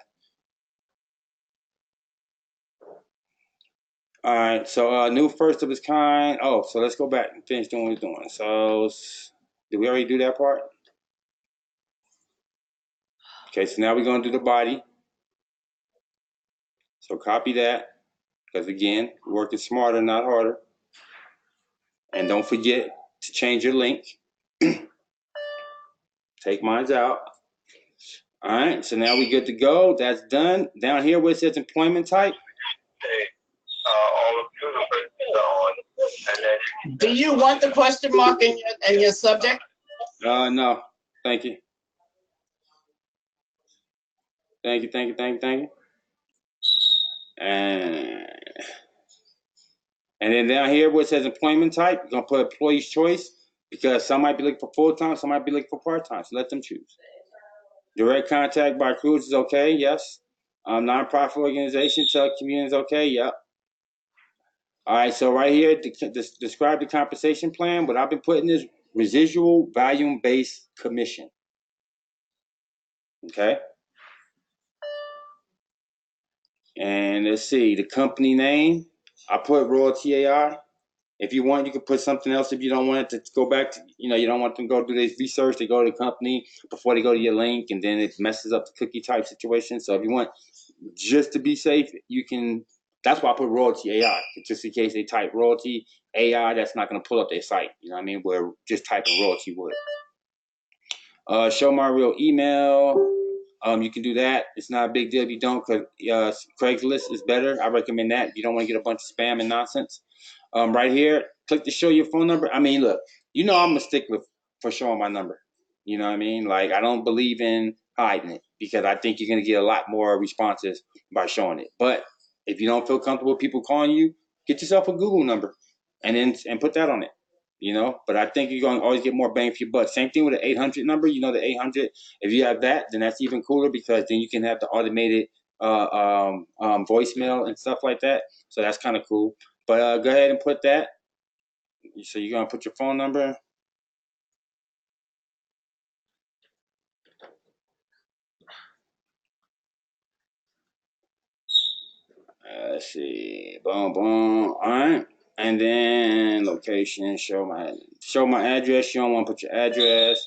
All right, so new first of its kind. Oh, so let's go back and finish doing what we're doing. So did we already do that part? Okay, so now we're going to do the body. So copy that, because again, we're working smarter, not harder. And don't forget to change your link. Take mine out. All right, so now we good to go. That's done. Down here where it says employment type. Do you want the question mark in your subject? No. Thank you. Thank you. And then down here where it says employment type, you're gonna put employee's choice, because some might be looking for full-time, some might be looking for part-time. So let them choose. Direct contact by crews is okay, yes. Nonprofit organization, telecommunications is okay, yep. All right, so right here, describe the compensation plan. What I've been putting is residual volume-based commission. Okay. And let's see, the company name, I put Royaltie AI. If you want, you can put something else. If you don't want it to go back to, you don't want them to go do this research, they go to the company before they go to your link, and then it messes up the cookie type situation. So if you want just to be safe, you can, that's why I put Royaltie AI, just in case they type Royaltie AI, that's not going to pull up their site. You know what I mean? Where just typing Royaltie would. Show my real email. You can do that. It's not a big deal if you don't, because Craigslist is better. I recommend that. You don't want to get a bunch of spam and nonsense. Right here, click to show your phone number. I mean, look, I'm a stickler for showing my number. You know what I mean? Like, I don't believe in hiding it, because I think you're going to get a lot more responses by showing it. But if you don't feel comfortable with people calling you, get yourself a Google number and put that on it. But I think you're going to always get more bang for your buck. Same thing with the 800 number. The 800. If you have that, then that's even cooler, because then you can have the automated voicemail and stuff like that. So that's kind of cool. But go ahead and put that. So you're going to put your phone number. Let's see. Boom, boom. All right. And then location, show my address. You don't want to put your address.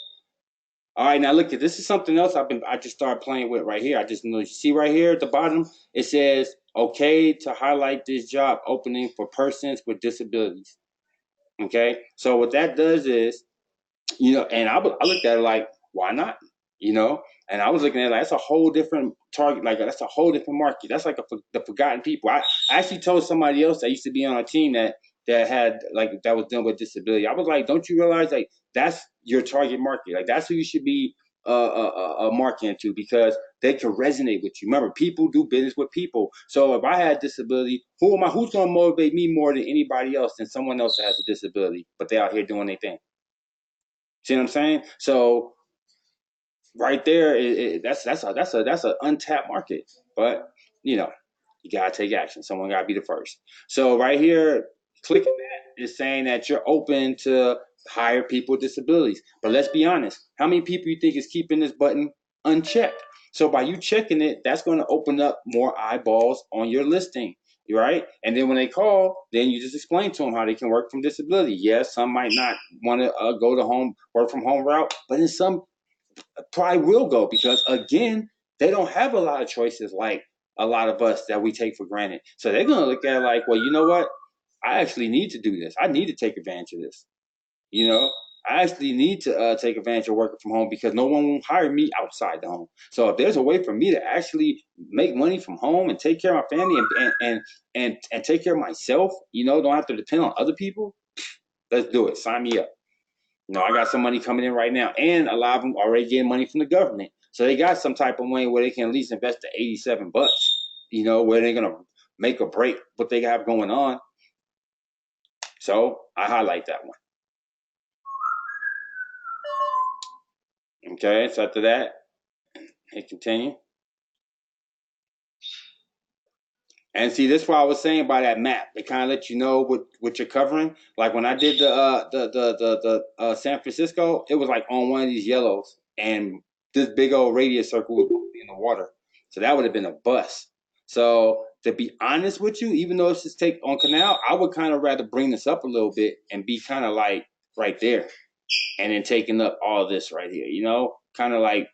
All right, now look, this is something else I just started playing with right here. I just noticed, see right here at the bottom, it says, okay, to highlight this job opening for persons with disabilities. Okay, so what that does is, and I looked at it like, why not? And I was looking at it like, that's a whole different target. Like, that's a whole different market. That's like the forgotten people. I actually told somebody else that used to be on a team that had, like, that was dealing with disability. I was like, don't you realize, like, that's your target market? Like, that's who you should be marketing to, because they can resonate with you. Remember, people do business with people. So if I had disability, who's going to motivate me more than anybody else than someone else that has a disability, but they're out here doing their thing? See what I'm saying? So right there, that's an untapped market. But you gotta take action. Someone gotta be the first. So right here, clicking that is saying that you're open to hire people with disabilities. But let's be honest, how many people you think is keeping this button unchecked? So by you checking it, that's going to open up more eyeballs on your listing, right? And then when they call, then you just explain to them how they can work from disability. Yes, some might not want to go to work from home route, but in some probably will go, because again, they don't have a lot of choices like a lot of us that we take for granted. So they're going to look at it like, well, you know what? I actually need to do this. I need to take advantage of this. I actually need to take advantage of working from home, because no one will hire me outside the home. So if there's a way for me to actually make money from home and take care of my family and take care of myself, don't have to depend on other people, let's do it. Sign me up. I got some money coming in right now, and a lot of them already getting money from the government. So they got some type of money where they can at least invest the $87, where they're going to make or break what they have going on. So I highlight that one. Okay, so after that, hit continue. And see, this is what I was saying by that map. It kind of lets you know what you're covering. Like when I did the San Francisco, it was like on one of these yellows, and this big old radius circle was in the water. So that would have been a bust. So to be honest with you, even though it's just take on canal, I would kind of rather bring this up a little bit and be kind of like right there, and then taking up all this right here. Kind of like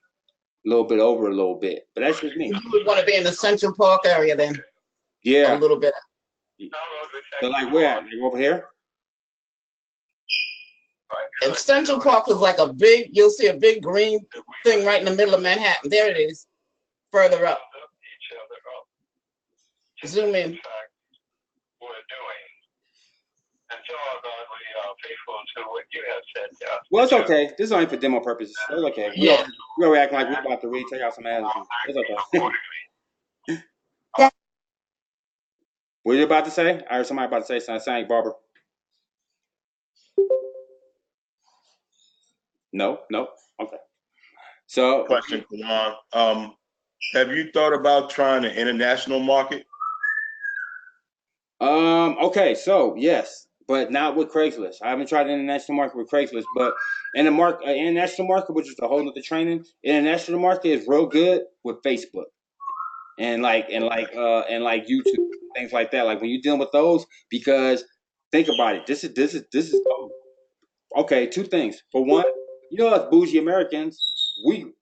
little bit over a little bit. But that's just me. You would want to be in the Central Park area then, a Yeah. little bit. So like where at? Like over here? And Central Park is like a big, you'll see a big green thing right in the middle of Manhattan. There it is, further up. Zoom in. Well, it's okay. This is only for demo purposes. It's okay. Yeah. We're acting like we're about to really take out some ads. It's okay. What are you about to say? I heard somebody about to say something. Sound like Barbara. No. Okay. So Question, Kawan. Have you thought about trying the international market? Okay, so yes, but not with Craigslist. I haven't tried the international market with Craigslist, but in the international market, which is a whole nother training, international market is real good with Facebook and YouTube, things like that. Like when you're dealing with those, because think about it. This is okay. Two things. For one, you know, us bougie Americans, we're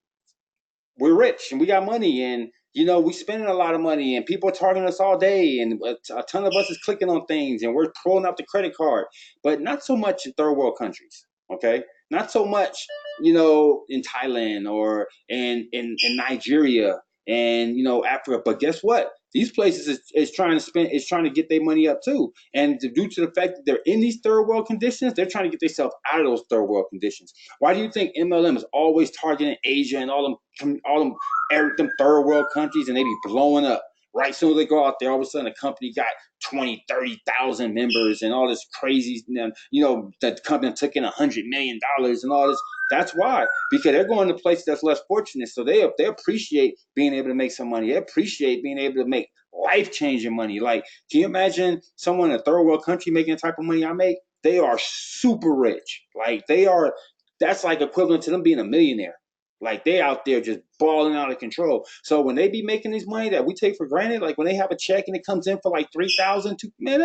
rich and we got money, and you know we spending a lot of money, and people are targeting us all day, and a ton of us is clicking on things, and we're pulling out the credit card. But not so much in third world countries. Okay, not so much, you know, in Thailand or in Nigeria and, you know, Africa. But guess what? These places is trying to get their money up too, and due to the fact that they're in these third world conditions, they're trying to get themselves out of those third world conditions. Why do you think MLM is always targeting Asia and all them third world countries, and they be blowing up? Right, soon as they go out there, all of a sudden a company got 20, 30,000 members and all this crazy, you know, the company took in $100 million and all this. That's why, because they're going to places that's less fortunate. So they appreciate being able to make some money. They appreciate being able to make life-changing money. Like, can you imagine someone in a third world country making the type of money I make? They are super rich. Like that's like equivalent to them being a millionaire. Like they out there just balling out of control. So when they be making this money that we take for granted, like when they have a check and it comes in for like 3,000, man,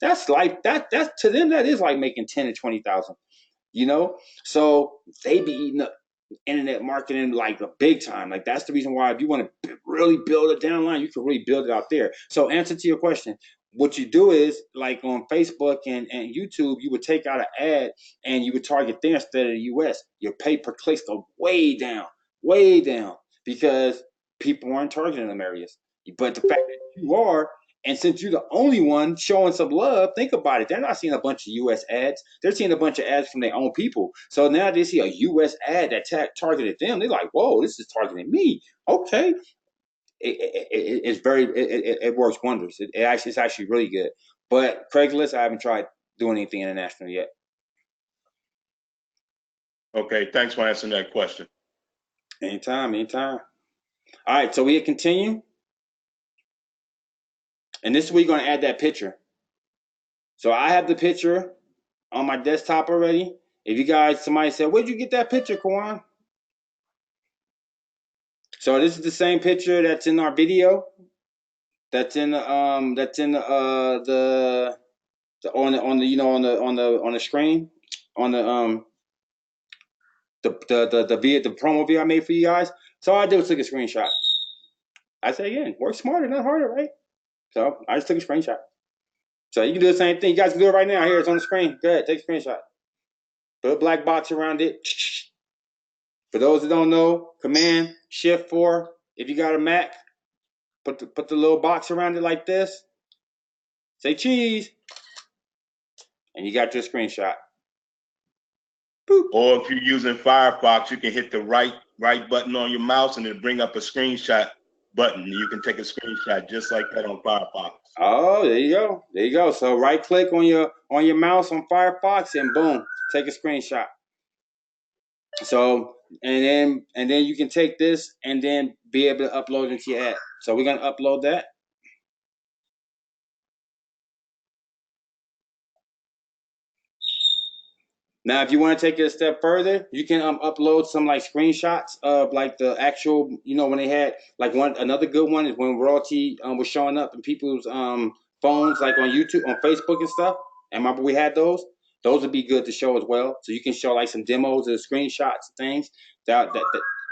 that's like that's to them that is like making 10 to 20,000. You know, so they be eating up internet marketing like a big time. Like that's the reason why if you want to really build it down line, you can really build it out there. So answer to your question, what you do is like on Facebook and YouTube, you would take out an ad and you would target there instead of the US. Your pay per clicks go way down because people aren't targeting them areas. But the fact that you are, and since you're the only one showing some love, think about it. They're not seeing a bunch of U.S. ads. They're seeing a bunch of ads from their own people. So now they see a U.S. ad that targeted them. They're like, whoa, this is targeting me. Okay. It works wonders. It's actually really good. But Craigslist, I haven't tried doing anything international yet. Okay, thanks for answering that question. Anytime. All right, so we continue. And this is where you're going to add that picture. So I have the picture on my desktop already. If you guys, somebody said, where'd you get that picture, Kawan? So this is the same picture that's in our video. That's in the on the screen, on the promo video I made for you guys. So all I did was take a screenshot. I say again, work smarter, not harder, right? So I just took a screenshot. So you can do the same thing. You guys can do it right now. Here, it's on the screen. Go ahead, take a screenshot. Put a black box around it. For those that don't know, Command Shift 4. If you got a Mac, put the little box around it like this. Say cheese, and you got your screenshot. Boop. Or if you're using Firefox, you can hit the right button on your mouse and it'll bring up a screenshot button. You can take a screenshot just like that on Firefox. Oh, there you go. So right click on your mouse on Firefox and boom, take a screenshot. So and then you can take this and then be able to upload it into your app. So we're gonna upload that. Now, if you want to take it a step further, you can upload some like screenshots of like the actual, you know, when they had like another good one is when Royaltie was showing up in people's phones, like on YouTube, on Facebook and stuff. And remember we had those. Those would be good to show as well. So you can show like some demos or screenshots and things that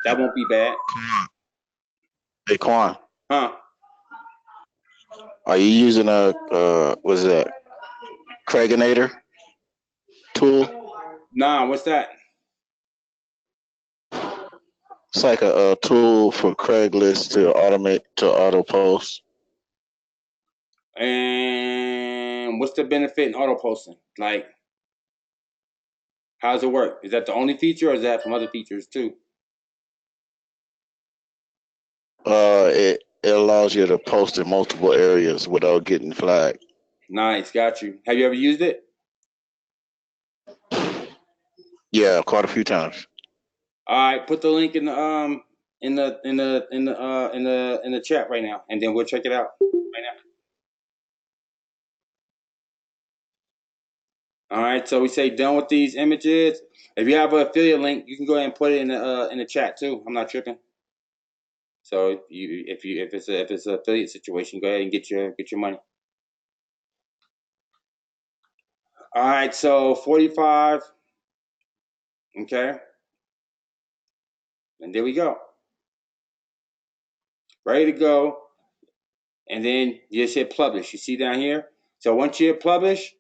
That won't be bad. Hey, Quan, Huh? are you using a what's that? Craiginator tool? Nah, what's that? It's like a tool for Craigslist to auto post. And what's the benefit in auto posting? Like, how does it work? Is that the only feature, or is that some other features too? It allows you to post in multiple areas without getting flagged. Nice, got you. Have you ever used it? Yeah, quite a few times. All right, put the link in the chat right now, and then we'll check it out right now. All right, so we say done with these images. If you have an affiliate link, you can go ahead and put it in the chat too. I'm not tripping. So if it's an affiliate situation, go ahead and get your money. All right, so 45. Okay, and there we go. Ready to go. And then you just hit publish. You see down here? So once you hit publish,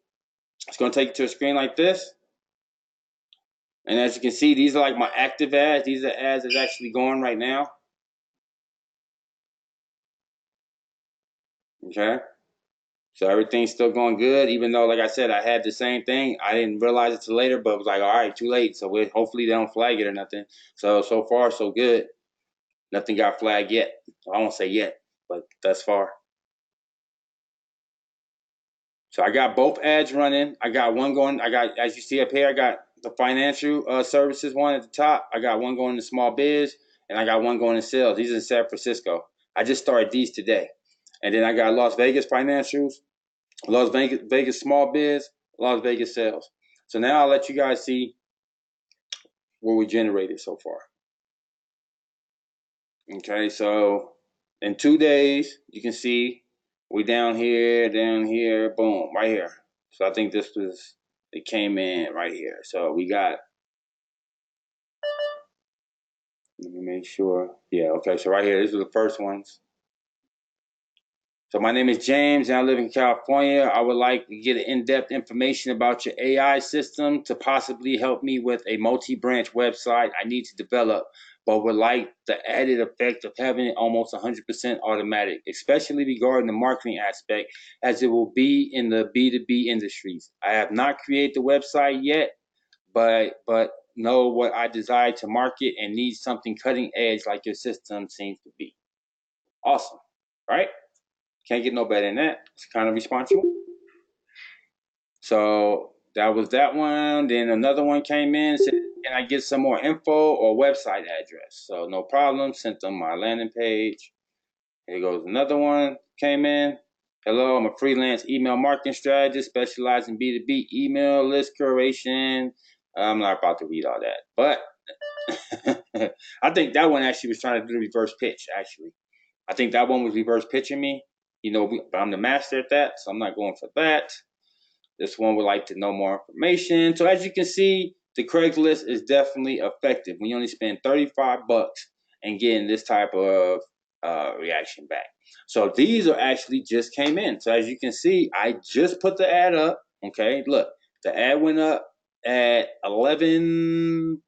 it's going to take you to a screen like this. And as you can see, these are like my active ads. These are ads that's actually going right now. Okay. So everything's still going good, even though, like I said, I had the same thing. I didn't realize it till later, but it was like, all right, too late. So hopefully they don't flag it or nothing. So far, so good. Nothing got flagged yet. I won't say yet, but thus far. So I got both ads running. I got one going. I got, as you see up here, I got the financial services one at the top. I got one going to small biz, and I got one going to sales. These are in San Francisco. I just started these today. And then I got Las Vegas financials, Las Vegas small biz, Las Vegas sales. So now I'll let you guys see what we generated so far. Okay, so in 2 days, you can see we down here, boom, right here. So I think it came in right here. So we got, let me make sure. Yeah, okay, so right here, these are the first ones. So my name is James, and I live in California. I would like to get in-depth information about your AI system to possibly help me with a multi-branch website I need to develop, but would like the added effect of having it almost 100% automatic, especially regarding the marketing aspect, as it will be in the B2B industries. I have not created the website yet, but know what I desire to market and need something cutting edge like your system seems to be. Awesome, right? Can't get no better than that. It's kind of responsible. So that was that one. Then another one came in, said, can I get some more info or website address? So no problem. Sent them my landing page. Here goes another one. Came in. Hello, I'm a freelance email marketing strategist specializing in B2B email list curation. I'm not about to read all that, but I think that one actually was trying to do the reverse pitch, actually. I think that one was reverse pitching me. But I'm the master at that, so I'm not going for that. This one would like to know more information. So as you can see, the Craigslist is definitely effective when you only spend $35 and getting this type of reaction back. So these are actually just came in. So as you can see, I just put the ad up. Okay, look, the ad went up at 11:29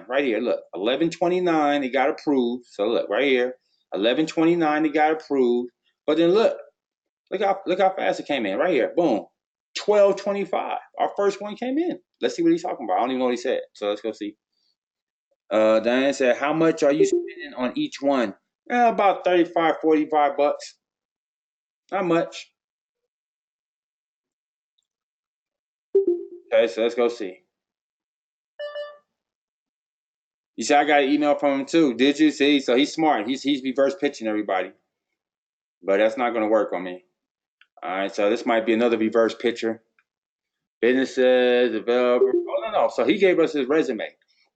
right here. Look, 11:29, it got approved. So look right here, 11:29, it got approved. But then look how fast it came in right here. Boom, 12:25. Our first one came in. Let's see what he's talking about. I don't even know what he said. So let's go see. Diane said, how much are you spending on each one? About 35, $45. Not much. Okay, so let's go see. You see, I got an email from him too. Did you see? So he's smart. He's reverse pitching everybody. But that's not going to work on me. All right, so this might be another reverse pitcher. Businesses, developer. Oh, no. So he gave us his resume.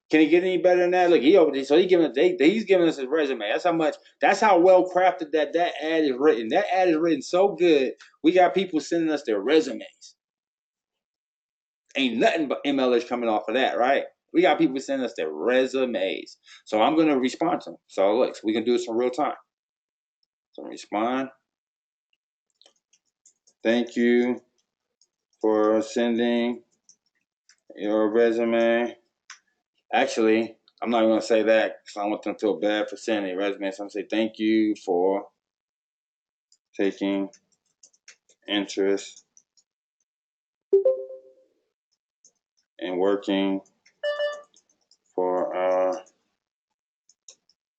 Can he get any better than that? Look, he's giving us his resume. That's how well crafted that ad is written. That ad is written so good. We got people sending us their resumes. Ain't nothing but MLers coming off of that, right? We got people sending us their resumes. So I'm gonna respond to them. So look, we can do this in real time. So respond. Thank you for sending your resume. Actually, I'm not gonna say that because I don't want them to feel bad for sending a resume. So I'm gonna say thank you for taking interest in working for our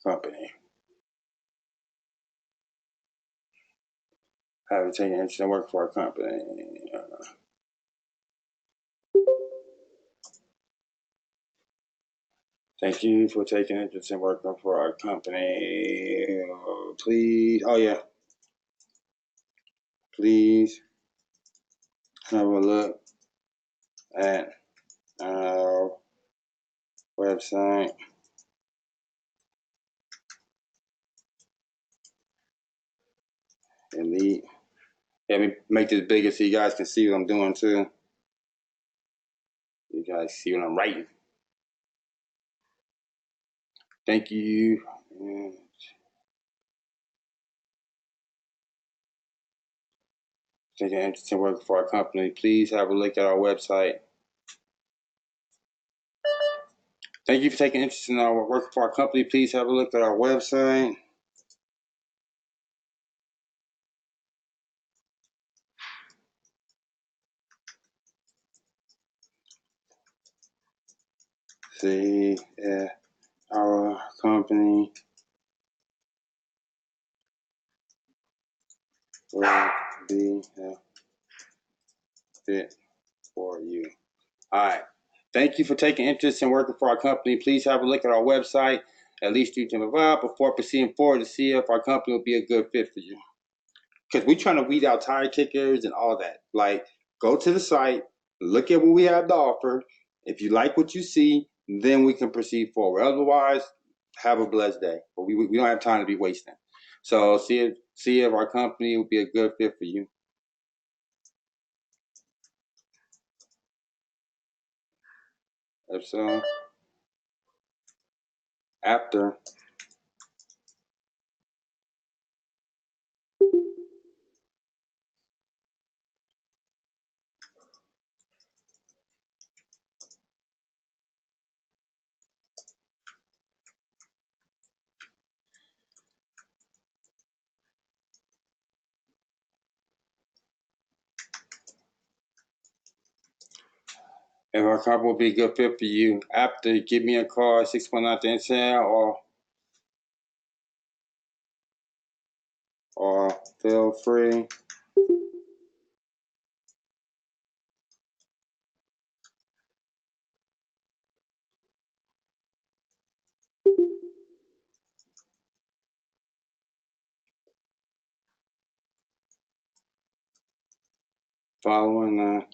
company. Have you taken interest in working for our company? Thank you for taking interest in working for our company. Please, oh yeah, please have a look at our website. Elite. Let me make this bigger so you guys can see what I'm doing too. You guys see what I'm writing. Thank you. Taking interest in working for our company. Please have a look at our website. Thank you for taking interest in our working for our company. Please have a look at our website. See if our company will be a fit for you. All right. Thank you for taking interest in working for our company. Please have a look at our website, at least you can provide before proceeding forward to see if our company will be a good fit for you. Because we're trying to weed out tire kickers and all that. Like, go to the site, look at what we have to offer. If you like what you see, then we can proceed forward. Otherwise, have a blessed day. But we don't have time to be wasting. So see if our company will be a good fit for you. If so, after if our company will be a good fit for you, after give me a call 619 or feel free following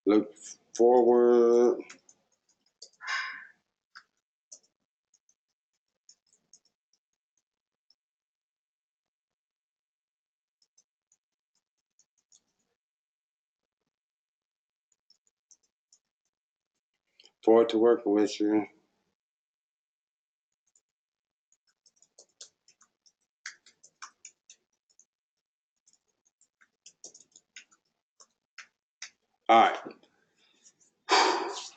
look forward to working with you. All right.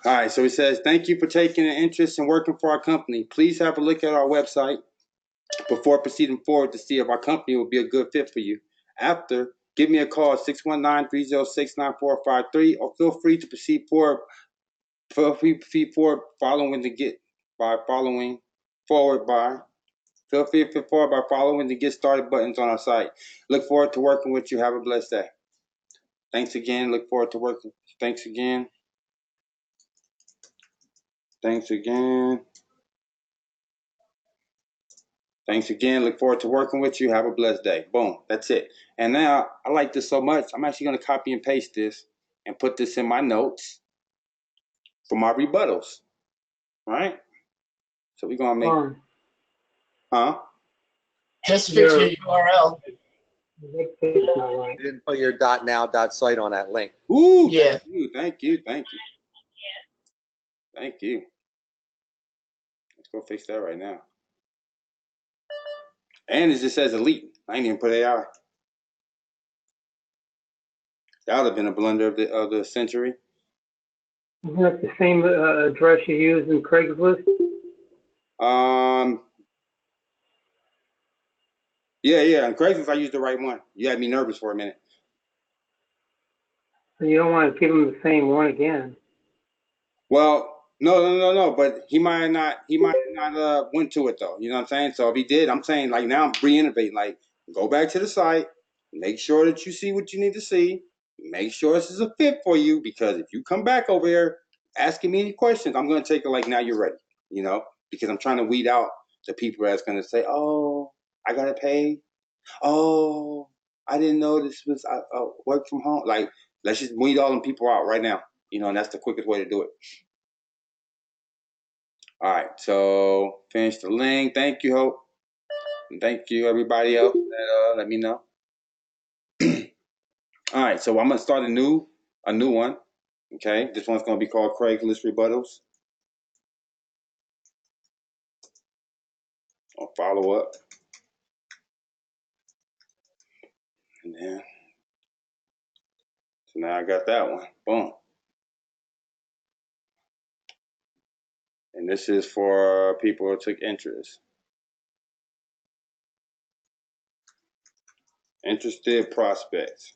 All right, so he says, thank you for taking an interest in working for our company. Please have a look at our website before proceeding forward to see if our company will be a good fit for you. After, give me a call at 619-306-9453 or feel free to proceed forward. Feel free to proceed forward following the get started buttons on our site. Look forward to working with you. Have a blessed day. Thanks again. Look forward to working. Thanks again. Thanks again. Thanks again. Look forward to working with you. Have a blessed day. Boom. That's it. And now I like this so much. I'm actually going to copy and paste this and put this in my notes for my rebuttals. Right? So we're going to make, huh? Just fix your URL. You didn't put your .now.site on that link. Ooh, Yeah. Thank you. Let's go fix that right now. And it just says elite. I ain't even put AI. That would have been a blunder of the century. Isn't that the same address you use in Craigslist? Yeah. On Craigslist, I used the right one. You had me nervous for a minute. You don't want to give them the same one again. Well, no. But he might not went to it though. You know what I'm saying? So if he did, I'm saying like now I'm re-innovating. Like go back to the site, make sure that you see what you need to see, make sure this is a fit for you. Because if you come back over here asking me any questions, I'm gonna take it like now you're ready. You know, because I'm trying to weed out the people that's gonna say, oh, I gotta pay. Oh, I didn't know this was work from home. Like let's just weed all them people out right now. You know, and that's the quickest way to do it. All right, so finish the link. Thank you, Hope. And thank you, everybody else that let me know. All right, so I'm gonna start a new one. Okay, this one's gonna be called Craigslist Rebuttals. I'll follow up, and then so now I got that one. Boom. And this is for people who took interest. Interested prospects.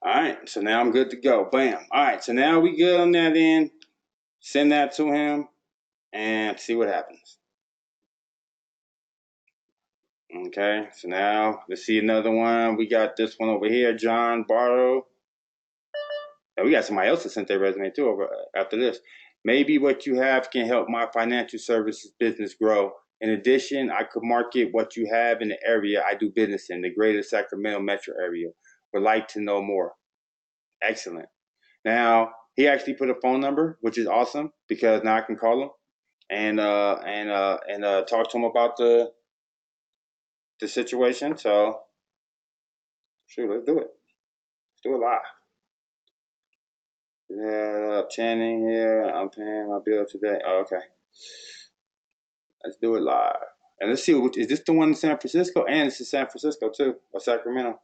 All right, so now I'm good to go. Bam. All right, so now we good on that end. Send that to him and see what happens. Okay, so now let's see another one. We got this one over here, John Barrow. And we got somebody else that sent their resume too over after this. Maybe what you have can help my financial services business grow. In addition, I could market what you have in the area I do business in, the greater Sacramento metro area. Would like to know more. Excellent. Now, he actually put a phone number, which is awesome because now I can call him and talk to him about the situation. So, shoot, let's do it. Let's do it live. Yeah, Channing here. I'm paying my bill today. Oh, okay. Let's do it live. And let's see, is this the one in San Francisco? And it's in San Francisco too, or Sacramento.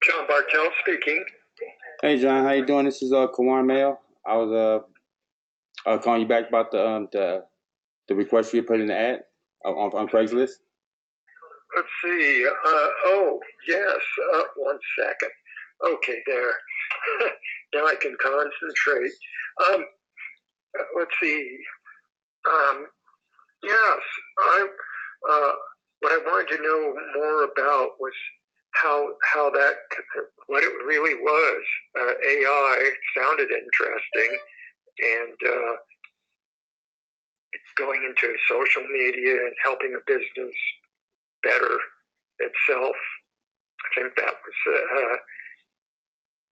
John Bartell speaking. Hey John, how you doing? This is Kawan Mail. I was calling you back about the request you put in the ad on Craigslist. Let's see. Oh, yes. One second. Okay, there. Now I can concentrate. Let's see. Yes, what I wanted to know more about was how that, what it really was. AI sounded interesting, and going into social media and helping a business better itself. I think that was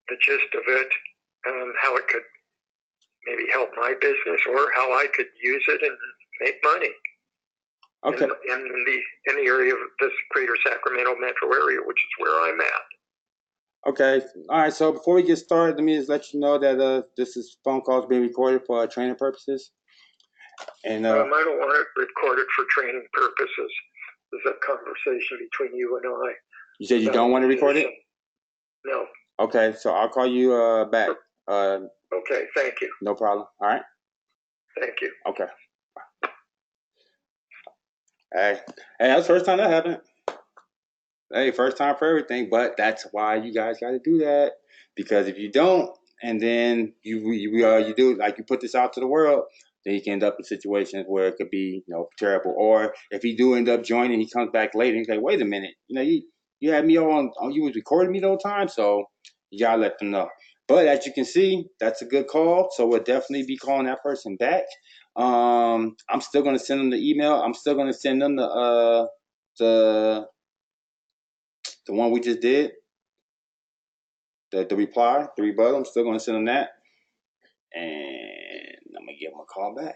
the gist of it, how it could maybe help my business or how I could use it and make money. Okay. In the area of this greater Sacramento metro area, which is where I'm at. Okay. All right. So before we get started, let me just let you know that this is phone calls being recorded for training purposes. And I don't want it recorded for training purposes. There's a conversation between you and I. You said you don't want to record it? No. Okay. So I'll call you back. Okay. Thank you. No problem. All right. Thank you. Okay. Hey, that's the first time that happened. Hey, first time for everything, but that's why you guys got to do that, because if you don't, and then you do, like, you put this out to the world, then you can end up in situations where it could be, terrible. Or if he do end up joining, he comes back later and he's like, wait a minute, you had me on, you was recording me the whole time, so you gotta let them know. But as you can see, that's a good call, so we'll definitely be calling that person back. I'm still gonna send them the email. I'm still gonna send them the one we just did, the reply, the rebuttal. I'm still going to send them that, and I'm going to give them a call back.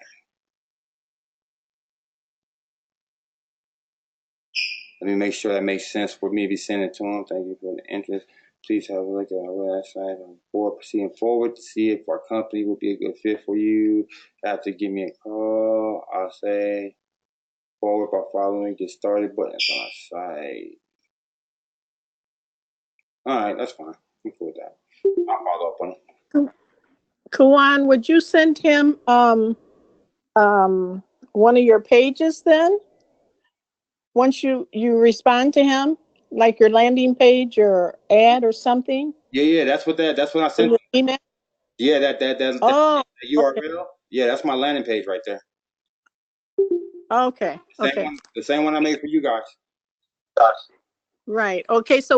Let me make sure that makes sense for me to be sending it to them. Thank you for the interest. Please have a look at our website before proceeding forward to see if our company will be a good fit for you. After give me a call, I'll say forward by following get started buttons on our site. All right, that's fine. I'm cool with that. I'll follow up on it. Kawan, would you send him one of your pages then? Once you respond to him, like your landing page or ad or something? Yeah, that's what I sent. Email? Yeah, that URL. Okay. Yeah, that's my landing page right there. Okay. The same one I made for you guys. Right. Okay. So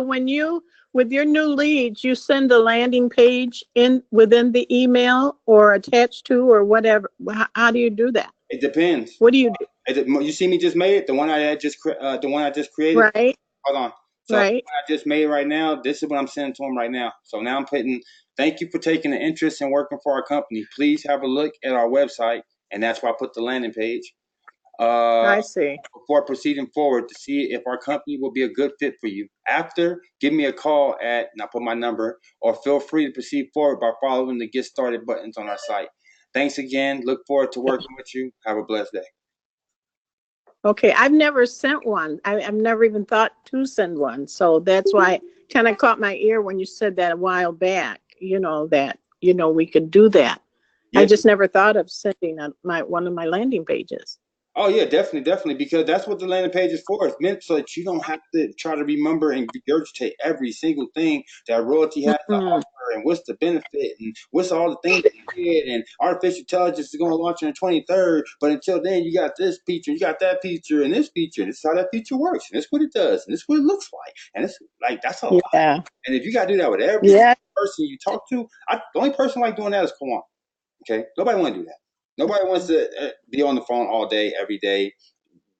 with your new leads, you send a landing page within the email or attached to or whatever. How do you do that? It depends. What do you do? You see me just made it, the one I just created. Right. Hold on. So right. The one I just made right now, this is what I'm sending to him right now. So now I'm putting, thank you for taking an interest in working for our company. Please have a look at our website, and that's why I put the landing page. I see. Before proceeding forward to see if our company will be a good fit for you. After, give me a call and I put my number, or feel free to proceed forward by following the get started buttons on our site. Thanks again. Look forward to working with you. Have a blessed day. Okay, I've never sent one. I've never even thought to send one. So that's why it kind of caught my ear when you said that a while back, that, we could do that. Yeah. I just never thought of sending one of my landing pages. Oh yeah, definitely, because that's what the landing page is for. It's meant so that you don't have to try to remember and regurgitate every single thing that Royaltie has to offer, and what's the benefit, and what's all the things you did, and artificial intelligence is going to launch on the 23rd. But until then, you got this feature, you got that feature, and this feature. And this is how that feature works, and this is what it does, and this is what it looks like, and it's like that's a lot. And if you got to do that with every person you talk to, the only person like doing that is Kawan. Okay, nobody want to do that. Nobody wants to be on the phone all day, every day,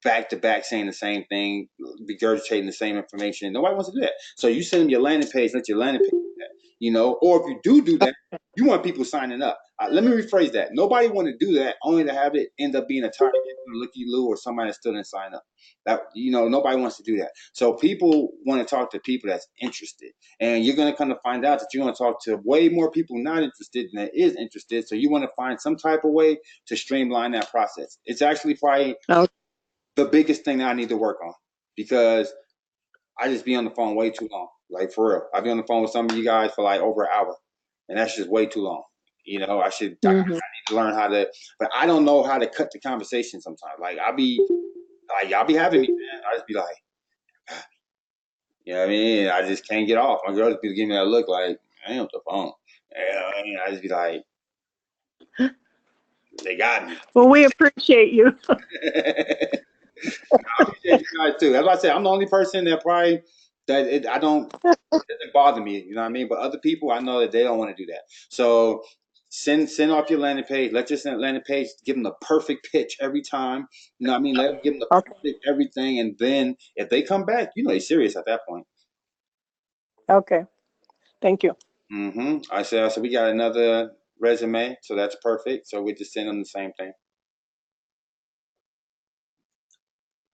back to back, saying the same thing, regurgitating the same information. Nobody wants to do that. So you send them your landing page, let your landing page do that, or if you do that, you want people signing up. Let me rephrase that. Nobody want to do that only to have it end up being a target, looky-loo, or somebody that still didn't sign up. That nobody wants to do that. So people want to talk to people that's interested, and you're going to kind of find out that you're going to talk to way more people not interested than that is interested. So you want to find some type of way to streamline that process. It's actually probably the biggest thing that I need to work on, because I just be on the phone way too long. Like, for real, I be on the phone with some of you guys for like over an hour, and that's just way too long. I need to learn how to, but I don't know how to cut the conversation sometimes. Like, y'all be having me, man. I just be like, you know what I mean? I just can't get off. My girls be giving me that look like, I ain't on the phone. You know what I mean? I just be like, they got me. Well, we appreciate you. I appreciate you guys too. As I said, I'm the only person that probably it doesn't bother me. You know what I mean? But other people, I know that they don't want to do that. So send off your landing page. Let your landing page give them the perfect pitch every time. You know what I mean? Let them give them the perfect everything, and then if they come back, they're serious at that point. Okay, thank you. I said we got another resume, so that's perfect. So we just send them the same thing.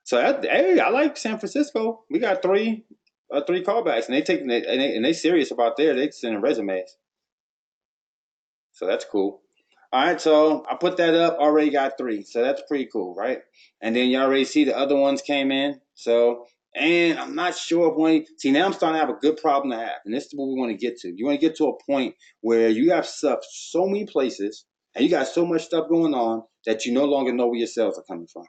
So hey, I like San Francisco. We got 3. 3 callbacks, and they taking it, and they serious about they sending resumes. So that's cool. All right, so I put that up. Already got 3, so that's pretty cool, right? And then you already see the other ones came in. So, and I'm not sure if one. See, now I'm starting to have a good problem to have, and this is what we want to get to. You want to get to a point where you have stuff so many places, and you got so much stuff going on that you no longer know where your sales are coming from.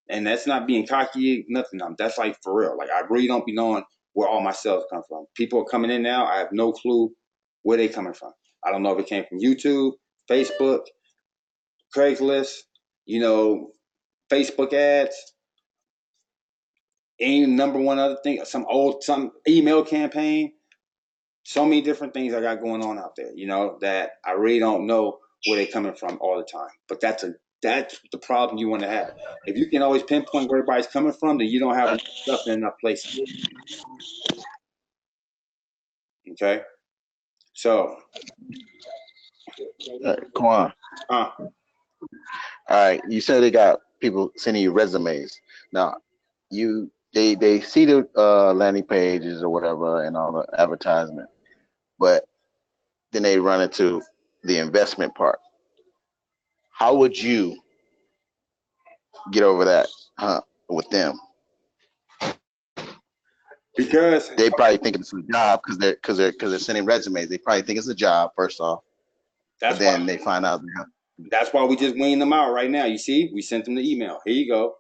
And that's not being cocky, nothing. That's like for real. Like I really don't be knowing where all my sales come from. People are coming in now. I have no clue where they coming from. I don't know if it came from YouTube, Facebook, Craigslist, Facebook ads, any number one other thing, some email campaign. So many different things I got going on out there, that I really don't know where they're coming from all the time. But that's the problem you want to have. If you can always pinpoint where everybody's coming from, then you don't have enough stuff in enough places. Okay? So. Quan. All right. You said they got people sending you resumes. Now, they see the landing pages or whatever and all the advertisement, but then they run into the investment part. How would you get over that with them? Because they probably think it's a job because they're sending resumes. They probably think it's a job first off. But then they find out. That's why we just weaning them out right now. You see, we sent them the email. Here you go.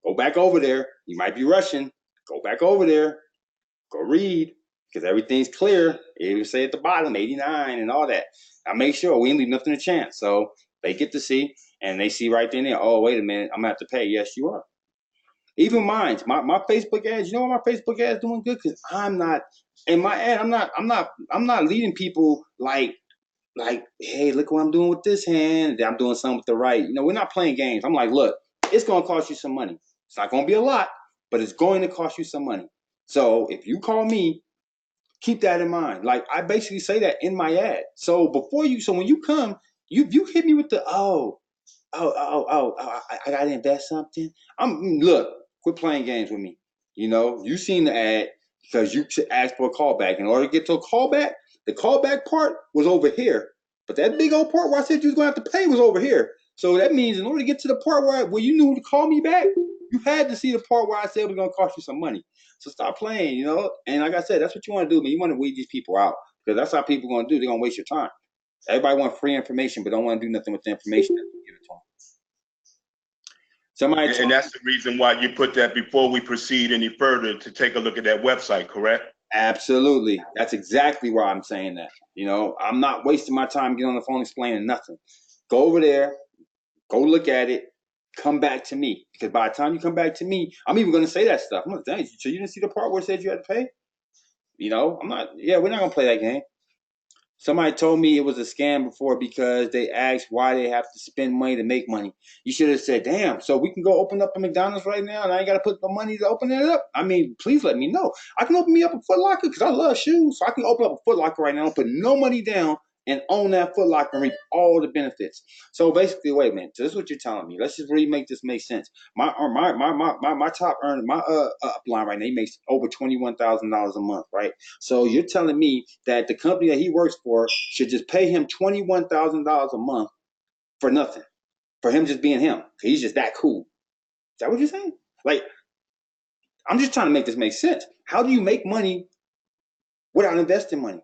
Go back over there. You might be rushing. Go back over there. Go read because everything's clear. It will say at the bottom 89 and all that. I make sure we ain't leave nothing to chance. So they get to see and they see right there. Oh, wait a minute. I'm gonna have to pay. Yes, you are. Even mine, my Facebook ads. You know what my Facebook ads doing good because I'm not in my ad. I'm not leading people like, hey, look what I'm doing with this hand. I'm doing something with the right. We're not playing games. I'm like, look, it's gonna cost you some money. It's not gonna be a lot, but it's going to cost you some money. So if you call me, keep that in mind. Like I basically say that in my ad. So when you come, you hit me with the I gotta invest something. Look, quit playing games with me. You seen the ad because you asked for a callback. In order to get to a callback, the callback part was over here, but that big old part where I said you was gonna have to pay was over here. So that means in order to get to the part where you knew to call me back, you had to see the part where I said it was gonna cost you some money. So stop playing, And like I said, that's what you want to do, man. You want to weed these people out because that's how people are gonna do. They're gonna waste your time. Everybody want free information, but don't want to do nothing with the information that you give it to them. And that's the reason why you put that before we proceed any further to take a look at that website, correct? Absolutely. That's exactly why I'm saying that. I'm not wasting my time getting on the phone explaining nothing. Go over there, go look at it, come back to me. Because by the time you come back to me, I'm even going to say that stuff. I'm like, dang, so you didn't see the part where it said you had to pay? we're not going to play that game. Somebody told me it was a scam before because they asked why they have to spend money to make money. You should have said, damn, so we can go open up a McDonald's right now and I ain't got to put the money to open it up? I mean, please let me know. I can open me up a Foot Locker because I love shoes. So I can open up a Foot Locker right now and put no money down and own that Foot Locker and reap all the benefits. So basically, wait a minute. So this is what you're telling me. Let's just really make this make sense. My top earner, my upline right now, he makes over $21,000 a month, right? So you're telling me that the company that he works for should just pay him $21,000 a month for nothing, for him just being him. He's just that cool. Is that what you're saying? Like, I'm just trying to make this make sense. How do you make money without investing money?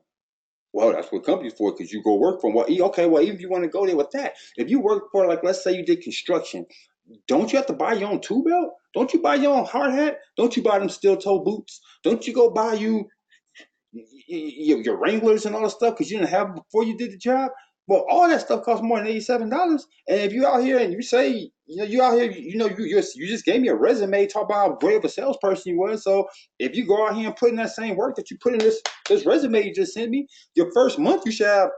Well, that's what company's for, because you go work for them. Well, okay, well, even if you want to go there with that, if you work for, like, let's say you did construction, don't you have to buy your own tool belt? Don't you buy your own hard hat? Don't you buy them steel toe boots? Don't you go buy you your Wranglers and all that stuff because you didn't have them before you did the job? Well, all that stuff costs more than $87. And if you out here and you say, you out here, you just gave me a resume, talk about how great of a salesperson you were. So if you go out here and put in that same work that you put in this resume you just sent me, your first month you should have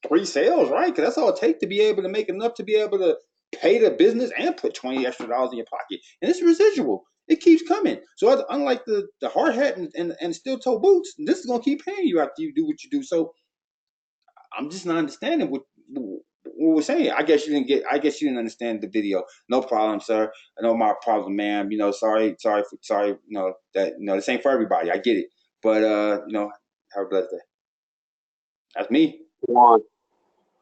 3 sales, right? Because that's all it takes to be able to make enough to be able to pay the business and put $20 extra in your pocket. And it's residual. It keeps coming. So unlike the hard hat and steel toe boots, this is gonna keep paying you after you do what you do. So I'm just not understanding what we're saying. I guess you didn't understand the video. No problem, sir. No my problem, ma'am. Sorry. That this ain't for everybody. I get it. But have a blessed day. That's me. Come on.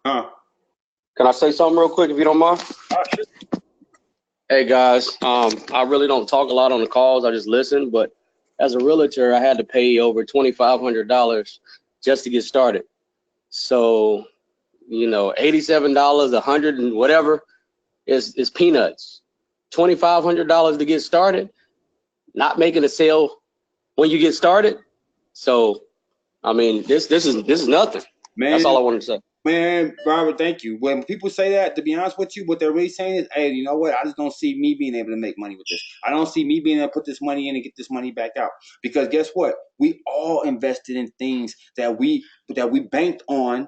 Huh? Can I say something real quick if you don't mind? Sure. Hey guys, I really don't talk a lot on the calls. I just listen. But as a realtor, I had to pay over $2,500 just to get started. So, $87, $100 and whatever is peanuts. $2,500 to get started, not making a sale when you get started. So, I mean, this is nothing. Man, that's all I wanted to say. Man, Robert, thank you. When people say that, to be honest with you, what they're really saying is, hey, you know what? I just don't see me being able to make money with this. I don't see me being able to put this money in and get this money back out. Because guess what? We all invested in things that we banked on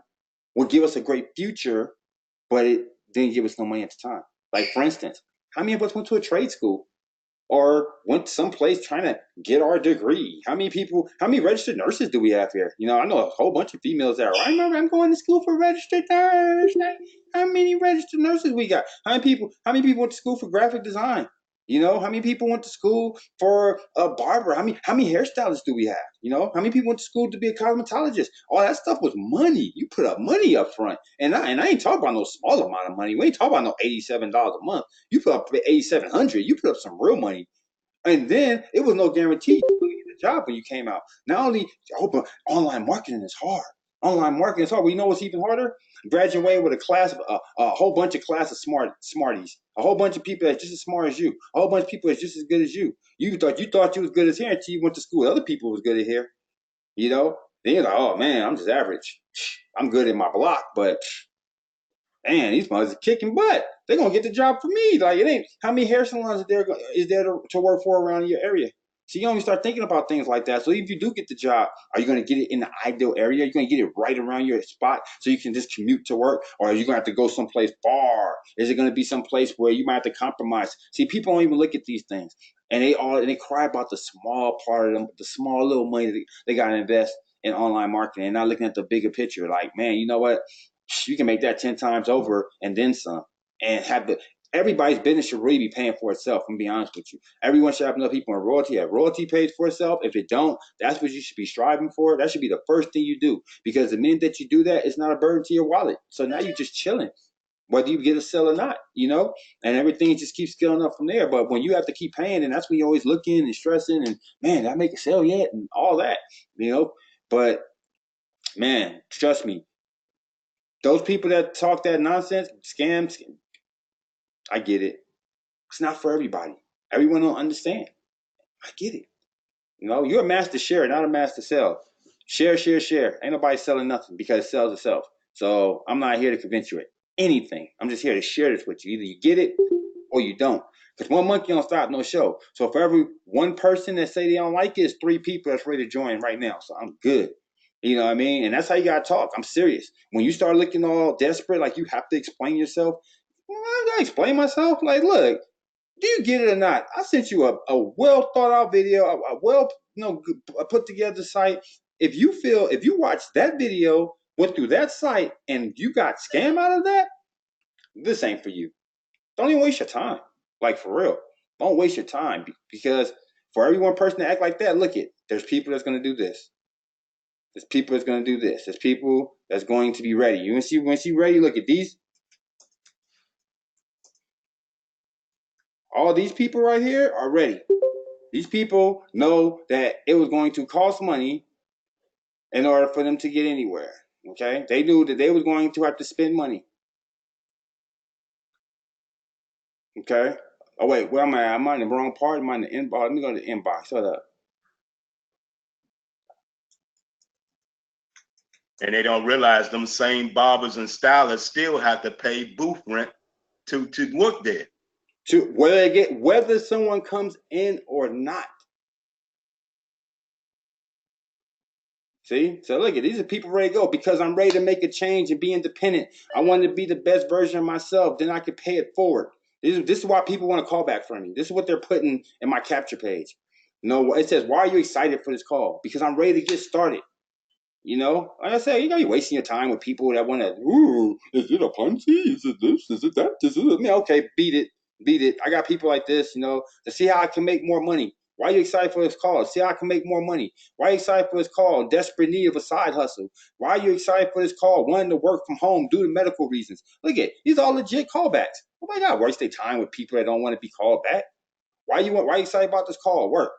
would give us a great future, but it didn't give us no money at the time. Like, for instance, how many of us went to a trade school or went someplace trying to get our degree? How many registered nurses do we have here? I know a whole bunch of females that are, I remember I'm going to school for registered nurse. How many registered nurses we got? How many people went to school for graphic design? How many people went to school for a barber? How many hairstylists do we have? How many people went to school to be a cosmetologist? All that stuff was money. You put up money up front. And I ain't talking about no small amount of money. We ain't talking about no $87 a month. You put up $8,700. You put up some real money. And then it was no guarantee you would get a job when you came out. Not only online marketing is hard. Online marketing is hard. But you know what's even harder? Graduating with a whole bunch of class of smarties. A whole bunch of people that's just as smart as you. A whole bunch of people that's just as good as you. You thought you was good as here until you went to school with other people who was good at here. Then you're like, oh man, I'm just average. I'm good in my block, but man, these mothers are kicking butt. They're gonna get the job for me. Like, it ain't how many hair salons is there to work for around your area. So you only start thinking about things like that. So if you do get the job, are you gonna get it in the ideal area? Are you gonna get it right around your spot so you can just commute to work, or are you gonna have to go someplace far? Is it gonna be someplace where you might have to compromise? See, people don't even look at these things, and they cry about the small part of them, the small little money that they gotta invest in online marketing, and not looking at the bigger picture. Like, man, you know what? You can make that 10 times over and then some, and everybody's business should really be paying for itself. I'm be honest with you. Everyone should have enough people in royalty. If royalty pays for itself, if it don't, that's what you should be striving for. That should be the first thing you do, because the minute that you do that, it's not a burden to your wallet. So now you're just chilling, whether you get a sale or not, and everything just keeps scaling up from there. But when you have to keep paying, and that's when you're always looking and stressing and, man, did I make a sale yet? And all that, but man, trust me, those people that talk that nonsense, scams, I get it. It's not for everybody. Everyone don't understand. I get it. You're a master share, not a master sell. Share. Ain't nobody selling nothing because it sells itself. So I'm not here to convince you of anything. I'm just here to share this with you. Either you get it or you don't. Because one monkey don't stop no show. So for every one person that say they don't like it, it's 3 people that's ready to join right now. So I'm good. You know what I mean? And that's how you got to talk. I'm serious. When you start looking all desperate, like you have to explain yourself, I got to explain myself. Like, look, do you get it or not? I sent you a well thought out video, a well put together site. If you watch that video, went through that site, and you got scam out of that, this ain't for you. Don't even waste your time. Like, for real. Don't waste your time, because for every one person to act like that, look it. There's people that's going to do this. There's people that's going to do this. There's people that's going to be ready. You see, when you ready, look at these. All these people right here are ready. These people know that it was going to cost money in order for them to get anywhere. Okay? They knew that they was going to have to spend money. Okay? Oh, wait, where am I? I'm on the wrong part. I'm on the inbox. Let me go to the inbox. Hold up. And they don't realize them same barbers and stylists still have to pay booth rent to work there. To whether someone comes in or not. See? So look at these are people ready to go, because I'm ready to make a change and be independent. I want to be the best version of myself. Then I can pay it forward. This is why people want to call back from me. This is what they're putting in my capture page. No, it says, why are you excited for this call? Because I'm ready to get started. You know, like I said, you gotta be wasting your time with people that want to. Ooh, is it a Ponzi? Is it this? Is it that? Is it? Yeah, okay, beat it, beat it. I got people like this, you know, to see how I can make more money. Why are you excited for this call? See how I can make more money. Why are you excited for this call? Desperate need of a side hustle. Why are you excited for this call? Wanting to work from home due to medical reasons. Look at these are all legit callbacks. Why not waste their time with people that don't want to be called back? Why are you excited about this call? Work.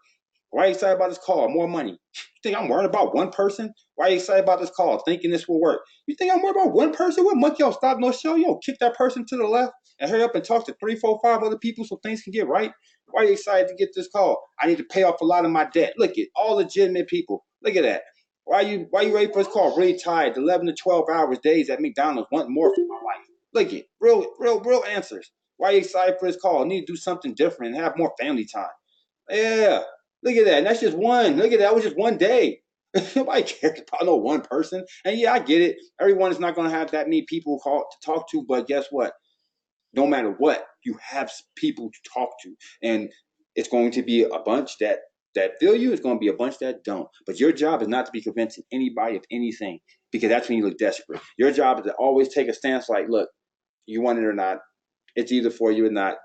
Why are you excited about this call? More money. You think I'm worried about one person? Why are you excited about this call? Thinking this will work. You think I'm worried about one person? What monkey don't stop no show? Yo, kick that person to the left and hurry up and talk to 3, 4, 5 other people so things can get right. Why are you excited to get this call? I need to pay off a lot of my debt. Look at all legitimate people. Look at that. Why you ready for this call? Really tired. 11 to 12 hours days at McDonald's. Want more for my life. Look at real answers. Why are you excited for this call? I need to do something different and have more family time. Yeah. Look at that. And that's just one. Look at that. That was just one day. Nobody cares about no one person. And yeah, I get it. Everyone is not going to have that many people to talk to. But guess what? No matter what, you have people to talk to. And it's going to be a bunch that feel you. It's going to be a bunch that don't. But your job is not to be convincing anybody of anything, because that's when you look desperate. Your job is to always take a stance like, look, you want it or not. It's either for you or not.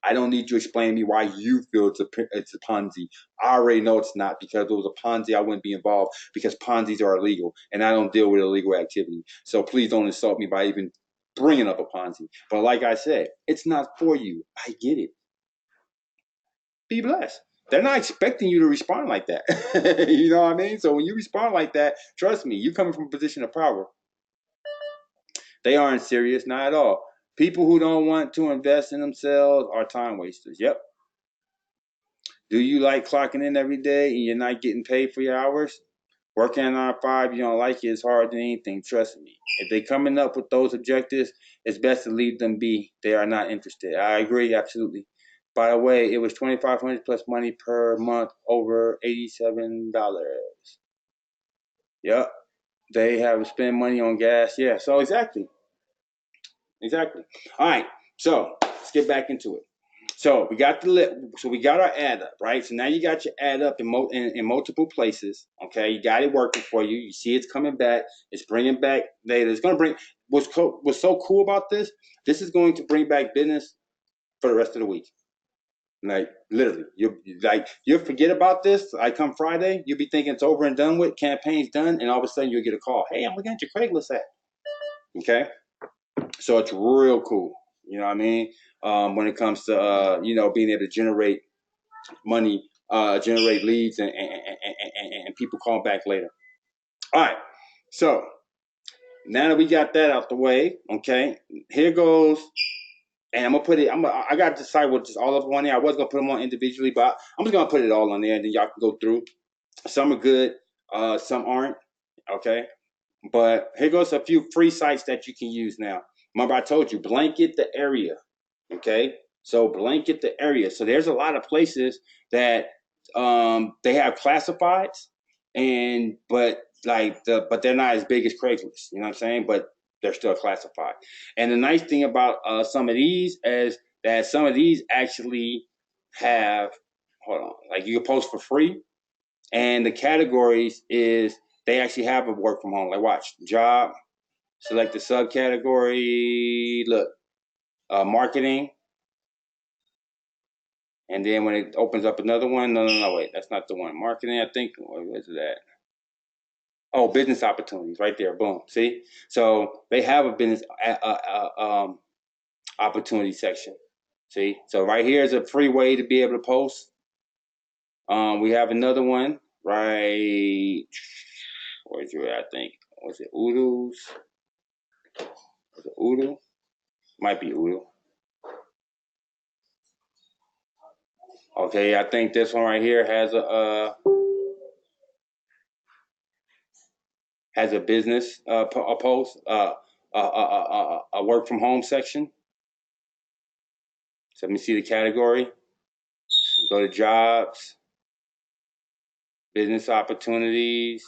I don't need you to explain to me why you feel it's a Ponzi. I already know it's not, because if it was a Ponzi, I wouldn't be involved, because Ponzi's are illegal and I don't deal with illegal activity. So please don't insult me by even bringing up a Ponzi. But like I said, it's not for you. I get it. Be blessed. They're not expecting you to respond like that. You know what I mean? So when you respond like that, trust me, you coming from a position of power. They aren't serious, not at all. People who don't want to invest in themselves are time wasters. Yep. Do you like clocking in every day and you're not getting paid for your hours? Working at 9 to 5, you don't like it, it's harder than anything, trust me. If they're coming up with those objectives, it's best to leave them be. They are not interested. I agree, absolutely. By the way, it was $2,500 plus money per month, over $87. Yep. They have spent money on gas. Yeah, so exactly. All right, so let's get back into it. So we got our ad up, right? So now you got your ad up in multiple places. Okay, you got it working for you. You see it's coming back. It's bringing back data. It's going to bring. What's so cool about this? This is going to bring back business for the rest of the week. Like literally, you'll forget about this. Like come Friday, you'll be thinking it's over and done with. Campaign's done, and all of a sudden you'll get a call. Hey, I'm looking at your Craigslist ad. Okay. So it's real cool, you know what I mean? When it comes to being able to generate money, generate leads, and people call back later. All right, so now that we got that out the way, okay, here goes. And I'm gonna put it. I gotta decide what just all of them on there. I was gonna put them on individually, but I'm just gonna put it all on there, and then y'all can go through. Some are good, some aren't. Okay. But here goes a few free sites that you can use now. Remember, I told you, blanket the area. Okay, so blanket the area. So there's a lot of places that they have classifieds, but they're not as big as Craigslist. You know what I'm saying? But they're still classified. And the nice thing about some of these is that some of these actually have, hold on, like you can post for free, and the categories is they actually have a work from home. Like watch job, select the subcategory. Look, marketing, and then when it opens up another one, no, wait, that's not the one. Marketing, I think. Where's it at? Oh, business opportunities, right there. Boom. See, so they have a business opportunity section. See, so right here is a free way to be able to post. We have another one right. Where's your? I think was it Oodles? Was it Oodle? Might be Oodle. Okay, I think this one right here has a business a post, a work from home section. So let me see the category. Go to jobs, business opportunities.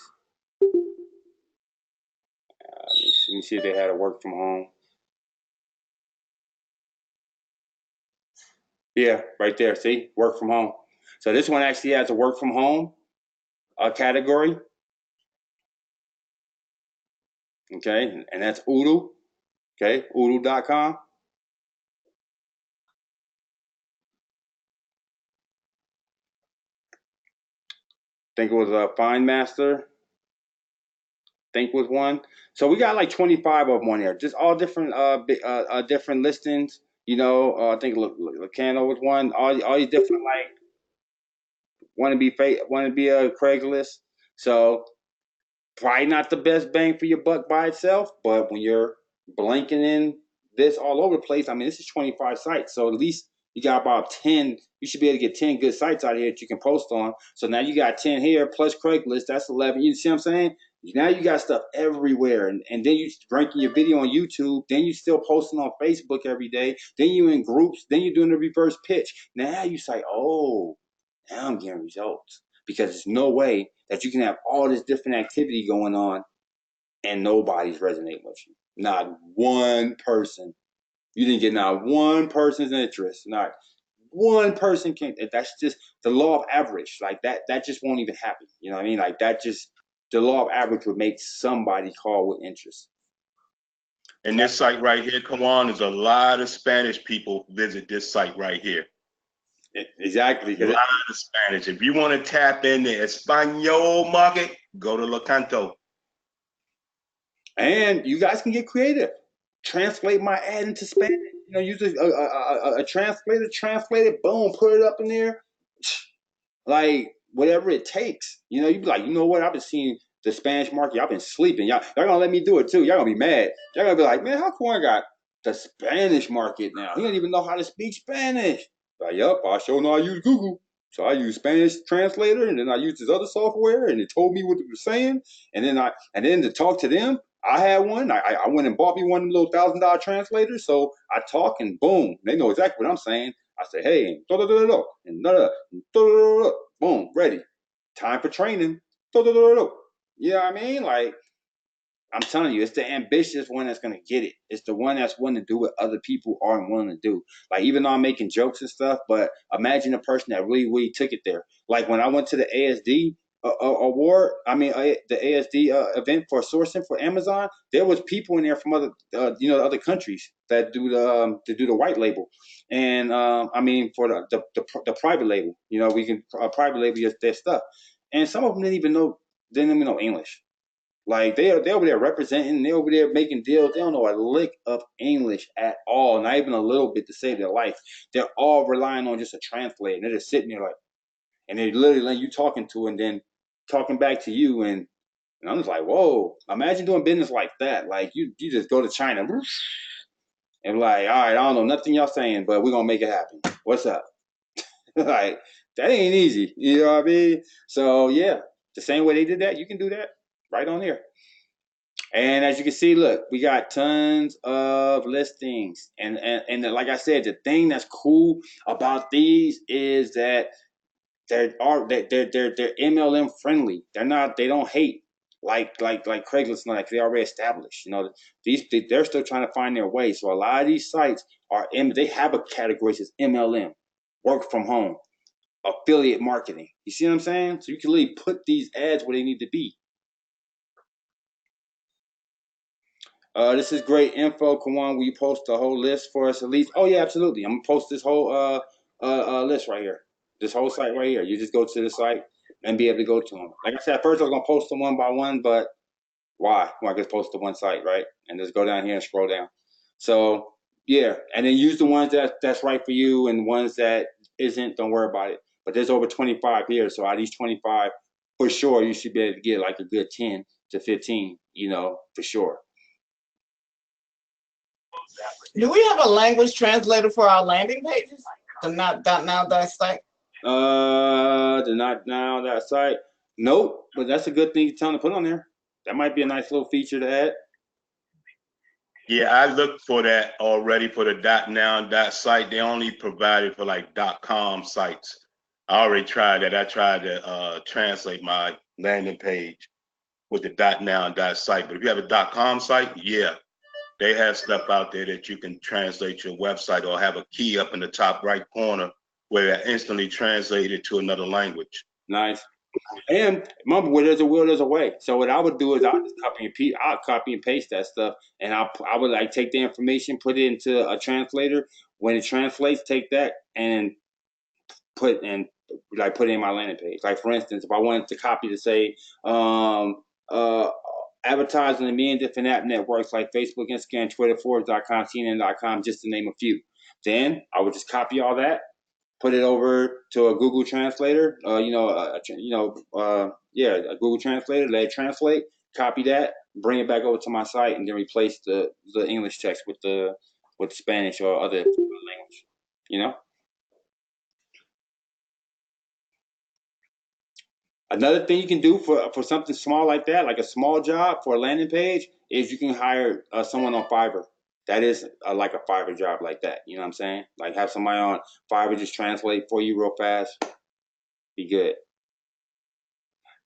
Let me see if they had a work from home. Yeah, right there. See, work from home. So this one actually has a work from home category. Okay, and that's Udo. Okay, Udo.com. Think it was Find Master. Think was one. So we got like 25 of them on there, just all different different listings. You know, I think Lacano was one. All these different like want to be a Craigslist. So probably not the best bang for your buck by itself, but when you're blanking in this all over the place, I mean, this is 25 sites, so at least you got about 10. You should be able to get 10 good sites out here that you can post on. So now you got 10 here plus Craigslist, that's 11. You see what I'm saying? Now you got stuff everywhere, and then you ranking your video on YouTube. Then you still posting on Facebook every day. Then you in groups. Then you're doing the reverse pitch. Now you say, oh, now I'm getting results, because there's no way that you can have all this different activity going on and nobody's resonating with you. Not one person. You didn't get not one person's interest. Not one person can. That's just the law of average. Like that just won't even happen. You know what I mean? Like that just, the law of average would make somebody call with interest. And this site right here, come on, there's a lot of Spanish people visit this site right here. Exactly. A lot of Spanish. If you want to tap in the Espanol market, go to Locanto. And you guys can get creative. Translate my ad into Spanish. You know, use a translator, translate it, boom, put it up in there. Like whatever it takes. You know, you be like, you know what? I've been seeing the Spanish market. I've been sleeping. Y'all gonna let me do it too. Y'all gonna be mad. Y'all gonna be like, man, how come I got the Spanish market now? He don't even know how to speak Spanish. Like, yup, I sure know I use Google. So I use Spanish translator, and then I used this other software, and it told me what it was saying. And then to talk to them, I had one. I went and bought me one of them little $1,000 translators. So I talk, and boom, they know exactly what I'm saying. I say, hey, and boom, ready. Time for training. You know what I mean? Like, I'm telling you, it's the ambitious one that's gonna get it. It's the one that's willing to do what other people aren't willing to do. Like, even though I'm making jokes and stuff, but imagine a person that really took it there. Like when I went to the ASD award, the ASD event for sourcing for Amazon, there was people in there from other other countries that do the white label, and for the private label. You know, we can private label their stuff, and some of them didn't even know English. Like they're over there representing, they're over there making deals. They don't know a lick of English at all, not even a little bit to save their life. They're all relying on just a translator. And they're just sitting there like, and they're literally letting you talking to and then talking back to you. And I'm just like, whoa, imagine doing business like that. Like you just go to China and like, all right, I don't know nothing y'all saying, but we're gonna make it happen. What's up? Like that ain't easy. You know what I mean? So yeah, the same way they did that, you can do that right on here. And as you can see, look, we got tons of listings. And like I said, the thing that's cool about these is that they're MLM friendly. They don't hate like Craigslist, like they already established. You know, they're still trying to find their way. So a lot of these sites they have a category that says MLM, work from home, affiliate marketing. You see what I'm saying? So you can really put these ads where they need to be. This is great info, Kawan. Will you post the whole list for us at least? Oh yeah, absolutely. I'm gonna post this whole list right here. This whole site right here. You just go to the site and be able to go to them. Like I said, at first I was gonna post them one by one, but why? Well, I just post to one site, right? And just go down here and scroll down. So yeah, and then use the ones that's right for you, and ones that isn't, don't worry about it. But there's over 25 here, so out of these 25, for sure you should be able to get like a good 10 to 15, for sure. Do we have a language translator for our landing pages? The not.now.site? The not.now.site? Nope, but that's a good thing to tell them to put on there. That might be a nice little feature to add. Yeah, I looked for that already for the .now.site. They only provided for like .com sites. I already tried that. I tried to translate my landing page with the .now.site. But if you have a .com site, yeah, they have stuff out there that you can translate your website, or have a key up in the top right corner where it instantly translated to another language. Nice. And remember, where there's a will, there's a way. So what I would do is I'll copy and paste that stuff, and I would like take the information, put it into a translator. When it translates, take that and put it in my landing page. Like for instance, if I wanted to copy to say advertising in me and different app networks like Facebook, Instagram, Twitter, Forbes.com, CNN.com, just to name a few, then I would just copy all that, put it over to a Google translator, a Google translator, let it translate, copy that, bring it back over to my site, and then replace the English text with Spanish or other language. You know. Another thing you can do for something small like that, like a small job for a landing page, is you can hire someone on Fiverr. That is like a Fiverr job like that. You know what I'm saying? Like have somebody on Fiverr just translate for you real fast. Be good.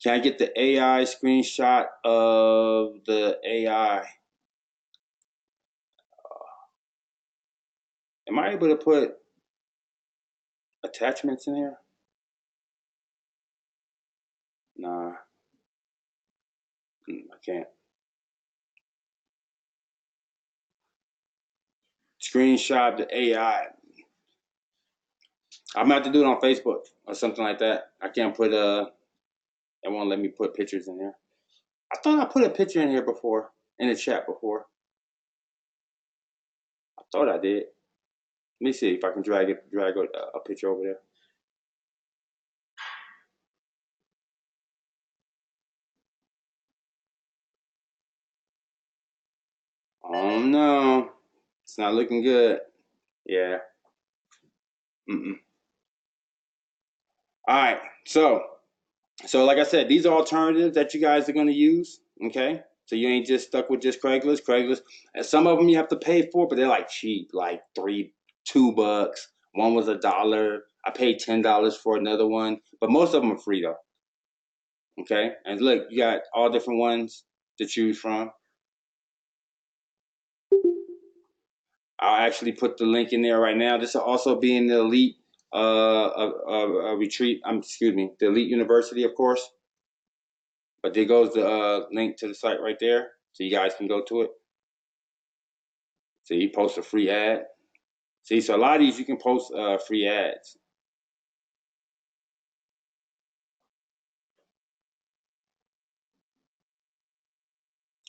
Can I get the AI screenshot of the AI? Am I able to put attachments in here? Nah, I can't. Screenshot the AI. I'm gonna have to do it on Facebook or something like that. I can't put it won't let me put pictures in here. I thought I put a picture in here before, in the chat before. I thought I did. Let me see if I can drag a picture over there. Oh no, it's not looking good. Yeah. All right. So like I said, these are alternatives that you guys are going to use. Okay. So you ain't just stuck with just Craigslist. And some of them you have to pay for, but they're like cheap, like $2. One was $1. I paid $10 for another one, but most of them are free though. Okay. And look, you got all different ones to choose from. I'll actually put the link in there right now. This will also be in the Elite retreat. The Elite University, of course. But there goes the link to the site right there, so you guys can go to it. So you post a free ad. See, so a lot of these you can post free ads.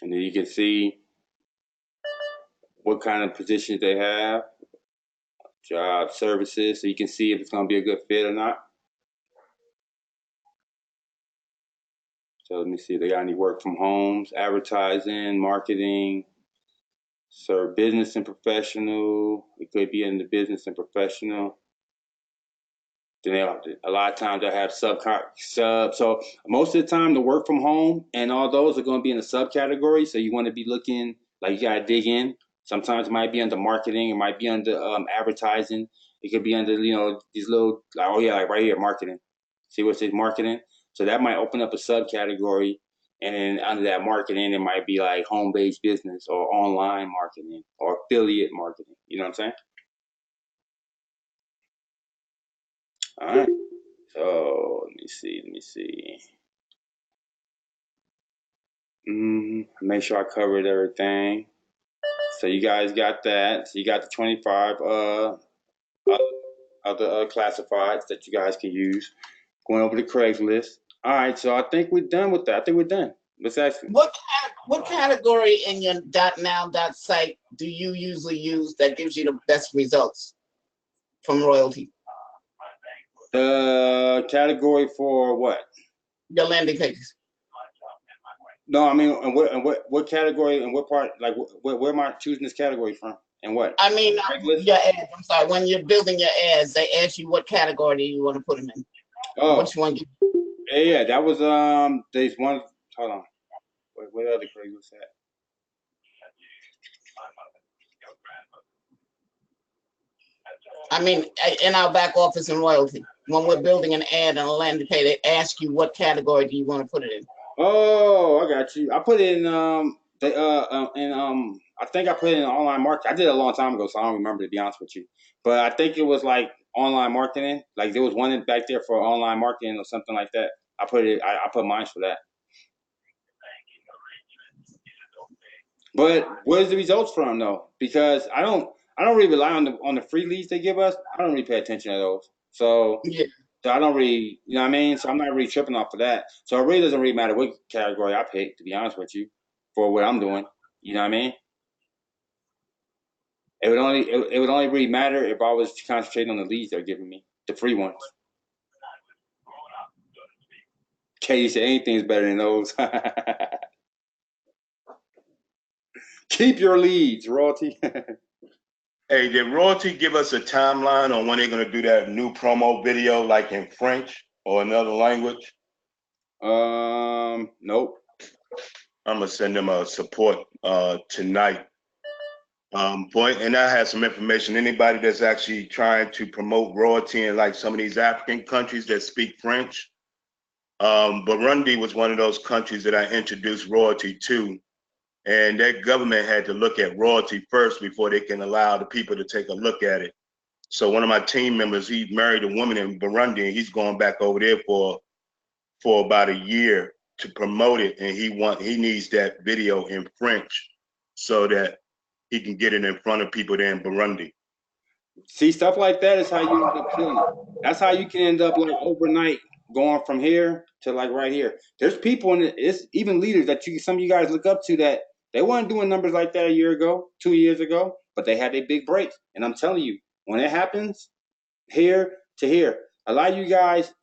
And then you can see what kind of positions they have, job, services, so you can see if it's going to be a good fit or not. So let me see if they got any work from homes, advertising, marketing, serve business and professional. It could be in the business and professional. Then a lot of times they have sub. So most of the time, the work from home and all those are going to be in a subcategory. So you want to be looking, like you got to dig in. Sometimes it might be under marketing. It might be under advertising. It could be under, these little, like right here, marketing. See what it says, marketing? So that might open up a subcategory. And then under that marketing, it might be like home-based business or online marketing or affiliate marketing. You know what I'm saying? All right. So let me see. Make sure I covered everything. So you guys got that. So you got the 25 other classifieds that you guys can use. Going over to Craigslist. All right. So I think we're done with that. I think we're done. Let's ask you. What category in your .now site do you usually use that gives you the best results from Royaltie? The category for what? Your landing pages. No, I mean, and what category and what part? Like, where am I choosing this category from? And what? I mean, your ads. I'm sorry. When you're building your ads, they ask you what category you want to put them in. Oh, which one? Yeah, that was there's one. Hold on. What other Craigslist at? I mean, in our back office in Royaltie, when we're building an ad and a landing page, they ask you what category do you want to put it in. Oh, I got you. I put it in I think I put it in online marketing. I did it a long time ago, so I don't remember, to be honest with you. But I think it was like online marketing. Like there was one back there for online marketing or something like that. I put mine for that. But where's the results from though? Because I don't really rely on the free leads they give us. I don't really pay attention to those. So Yeah. So I don't really, you know what I mean? So I'm not really tripping off of that. So it really doesn't really matter what category I pick, to be honest with you, for what I'm doing. You know what I mean? It would only really matter if I was concentrating on the leads they're giving me, the free ones. Katie said anything's better than those. Keep your leads, Royaltie. Hey, did Royaltie give us a timeline on when they're gonna do that new promo video, like in French or another language? Nope. I'm gonna send them a support tonight. And I have some information. Anybody that's actually trying to promote Royaltie in like some of these African countries that speak French, Burundi was one of those countries that I introduced Royaltie to, and that government had to look at Royaltie first before they can allow the people to take a look at it. So one of my team members, he married a woman in Burundi, and he's going back over there for about a year to promote it, and he needs that video in French so that he can get it in front of people there in Burundi. See, stuff like that is how you end up killing it. That's how you can end up like overnight going from here to like right here. There's people in it's even leaders that some of you guys look up to that they weren't doing numbers like that a year ago, 2 years ago, but they had a big break. And I'm telling you, when it happens, here to here, a lot of you guys,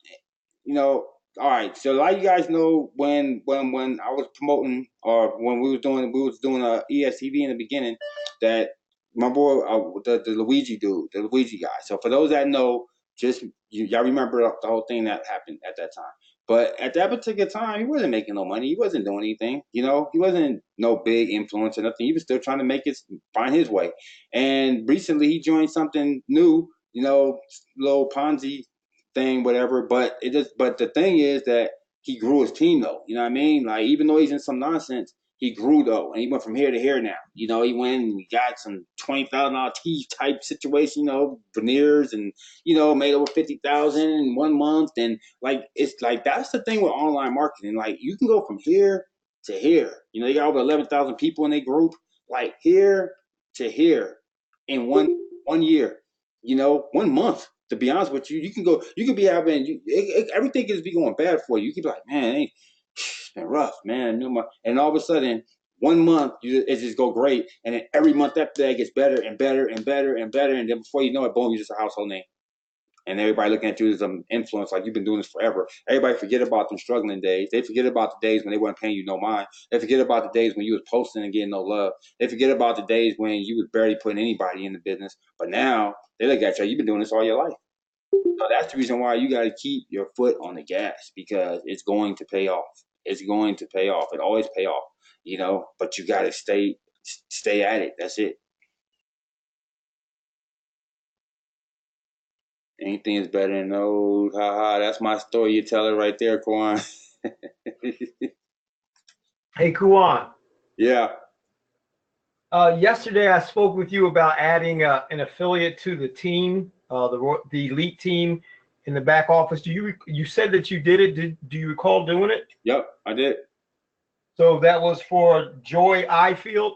all right. So a lot of you guys know when I was promoting or when we was doing a ESTV in the beginning, that my boy the Luigi dude, the Luigi guy. So for those that know, just y'all remember the whole thing that happened at that time. But at that particular time, he wasn't making no money. He wasn't doing anything. He wasn't no big influence or nothing. He was still trying to find his way. And recently, he joined something new. Little Ponzi thing, whatever. But the thing is that he grew his team though. You know what I mean? Like even though he's in some nonsense, he grew though, and he went from here to here now. He went and he got some $20,000 teeth type situation, veneers, and made over 50,000 in 1 month. And like it's like that's the thing with online marketing. Like you can go from here to here. They got over 11,000 people in their group. Like here to here in one year. 1 month. To be honest with you, you could be having everything is be going bad for you. You could be like, man, it's been rough, man. And all of a sudden, 1 month it just go great, and then every month after that it gets better and better and better and better, and then before you know it, boom, you're just a household name. And everybody looking at you as an influence, like you've been doing this forever. Everybody forget about them struggling days. They forget about the days when they weren't paying you no mind. They forget about the days when you was posting and getting no love. They forget about the days when you was barely putting anybody in the business. But now they look at you, you've been doing this all your life. So that's the reason why you got to keep your foot on the gas, because it's going to pay off. It's going to pay off. It always pay off, but you got to stay at it. That's it. Anything is better than those. Ha. That's my story. You tell it right there, Kwan. Hey, Kuan. Yeah. Yesterday I spoke with you about adding an affiliate to the team, the elite team in the back office. You said that you did it. Do you recall doing it? Yep, I did. So that was for Joy Ifield?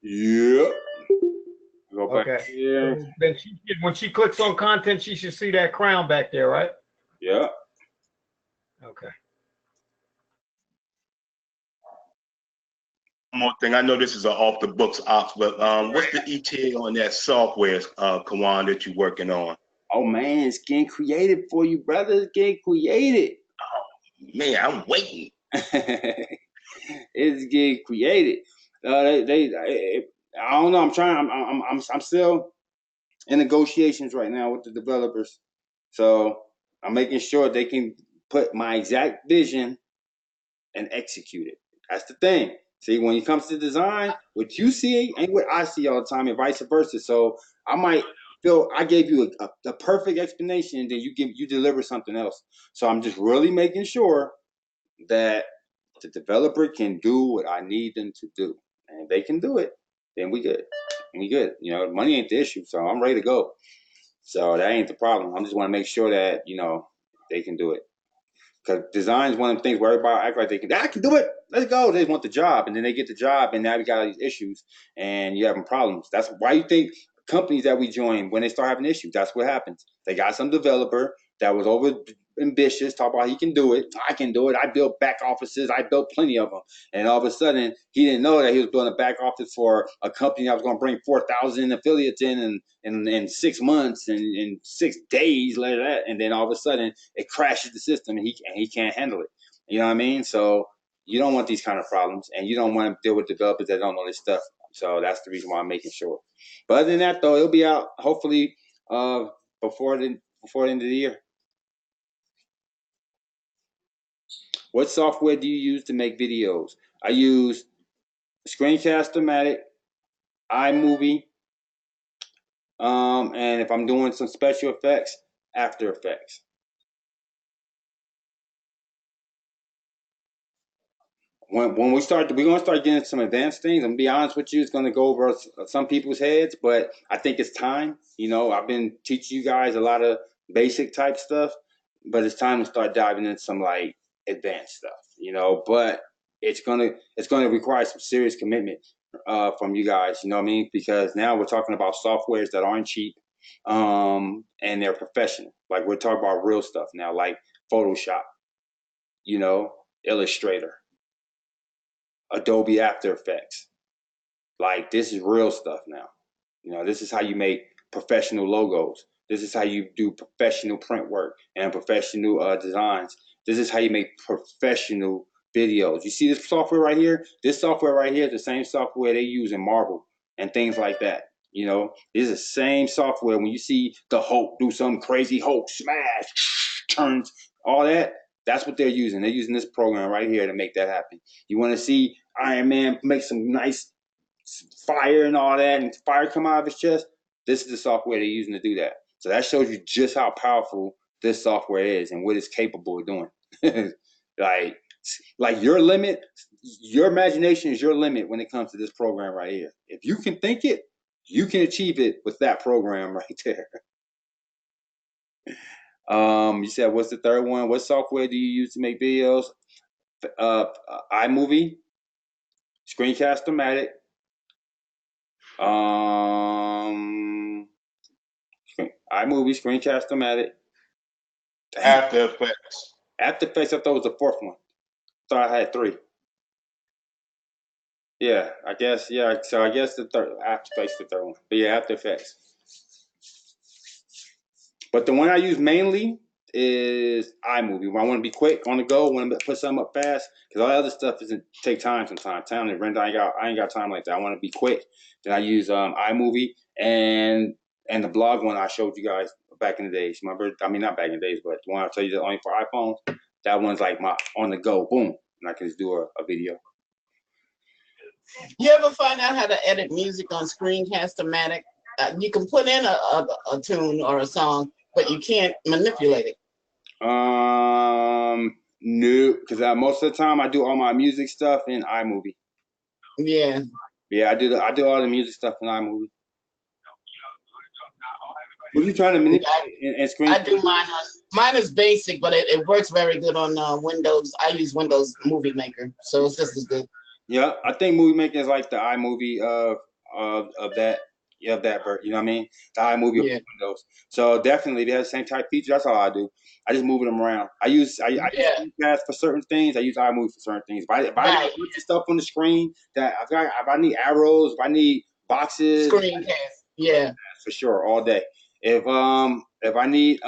Yep. Go back okay. here. So then when she clicks on content, she should see that crown back there, right? Yeah. Okay. One more thing, I know this is an off the books ops, but what's the ETA on that software, Kawan, that you're working on? Oh man, it's getting created for you, brother. It's getting created. Oh man, I'm waiting. It's getting created. I don't know. I'm trying. I'm still in negotiations right now with the developers, so I'm making sure they can put my exact vision and execute it. That's the thing. See, when it comes to design, what you see ain't what I see all the time, and vice versa. So I might feel I gave you a perfect explanation, and then you deliver something else. So I'm just really making sure that the developer can do what I need them to do, and if they can do it, then we good. We good. Money ain't the issue, so I'm ready to go. So that ain't the problem. I just want to make sure that they can do it. Because design is one of the things where everybody act like I can do it. Let's go. They want the job, and then they get the job, and now we got all these issues, and you're having problems. That's why you think companies that we join, when they start having issues, that's what happens. They got some developer that was over ambitious, talk about he can do it. I can do it. I built back offices. I built plenty of them. And all of a sudden, he didn't know that he was building a back office for a company that was going to bring 4,000 affiliates in 6 months and in 6 days later that. And then all of a sudden, it crashes the system and he can't handle it. You know what I mean? So you don't want these kind of problems, and you don't want to deal with developers that don't know this stuff. So that's the reason why I'm making sure. But other than that, though, it'll be out hopefully before the end of the year. What software do you use to make videos? I use Screencast-O-Matic, iMovie, and if I'm doing some special effects, After Effects. When we start, we're gonna start getting some advanced things. I'm gonna be honest with you, it's gonna go over some people's heads, but I think it's time. You know, I've been teaching you guys a lot of basic type stuff, but it's time to start diving into some like advanced stuff. You know, but it's gonna require some serious commitment from you guys. You know what I mean? Because now we're talking about softwares that aren't cheap, and they're professional. Like we're talking about real stuff now, like Photoshop. You know, Illustrator. Adobe After Effects. Like this is real stuff now. You know, this is how you make professional logos. This is how you do professional print work and professional designs. This is how you make professional videos. You see this software right here? This software right here is the same software they use in Marvel and things like that. You know, this is the same software when you see the Hulk do some crazy Hulk smash, turns, all that. That's what they're using. They're using this program right here to make that happen. You want to see Iron Man make some nice fire and all that, and fire come out of his chest? This is the software they're using to do that. So that shows you just how powerful this software is and what it's capable of doing. like your limit, your imagination is your limit when it comes to this program right here. If you can think it, you can achieve it with that program right there. You said, what's the third one? What software do you use to make videos? iMovie, Screencast-O-Matic, iMovie, Screencast-O-Matic. After Effects. After Effects, I thought was the fourth one. I thought I had 3. Yeah, I guess. Yeah, so I guess the third After Effects, the third one. But yeah, After Effects. But the one I use mainly is iMovie. When I want to be quick on the go, want to put something up fast, because all that other stuff doesn't take time sometimes. Time to render, I ain't got time like that. I want to be quick. Then I use iMovie and the blog one I showed you guys back in the days. Remember? I mean, not back in the days, but the one I tell you that only for iPhones. That one's like my on the go, boom, and I can just do a video. You ever find out how to edit music on Screencast-O-Matic? You can put in a tune or a song, but you can't manipulate it. No, because most of the time I do all my music stuff in iMovie. Yeah. Yeah, I do all the music stuff in iMovie. What are you trying to manipulate and screen? I do mine. Mine is basic, but it works very good on Windows. I use Windows Movie Maker, so it's just as good. Yeah, I think Movie Maker is like the iMovie of that. Yeah, that version. You know what I mean? The iMovie of Windows. So definitely, they have the same type feature. That's all I do. I just move them around. I use Screencast for certain things. I use iMovie for certain things. If I need stuff on the screen that if I need arrows, if I need boxes, Screencast. Yeah, for sure, all day. If I need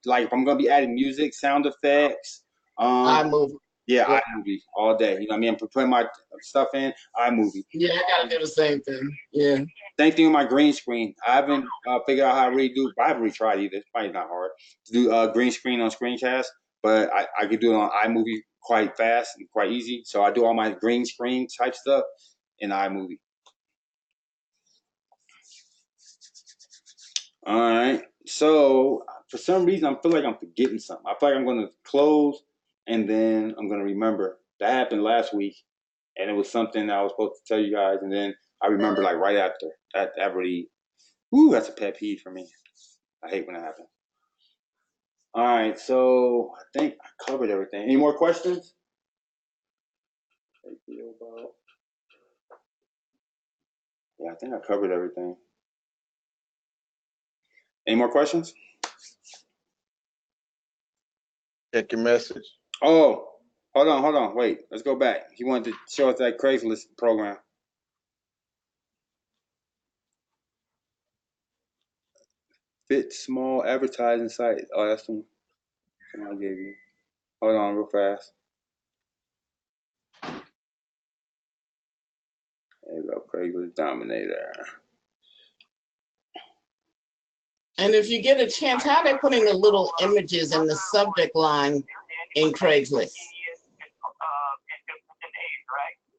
like if I'm gonna be adding music, sound effects, iMovie. Yeah, iMovie all day. You know what I mean? I'm putting my stuff in iMovie. Yeah, I gotta do the same thing. Yeah. Same thing with my green screen. I haven't figured out how to really do. I haven't really tried either. It's probably not hard to do green screen on Screencast, but I could do it on iMovie quite fast and quite easy. So I do all my green screen type stuff in iMovie. All right. So for some reason, I feel like I'm forgetting something. I feel like I'm going to close and then I'm going to remember. That happened last week, and it was something that I was supposed to tell you guys, and then I remember like right after. That really, that's a pet peeve for me. I hate when that happens. All right, so I think I covered everything. Any more questions? Yeah, I think I covered everything. Any more questions? Check your message. Oh, hold on, wait. Let's go back. He wanted to show us that Craigslist program. Fit small advertising site. Oh, that's the one I gave you. Hold on, real fast. There you go, Craigslist Dominator. And if you get a chance, how they putting the little images in the subject line in Craigslist?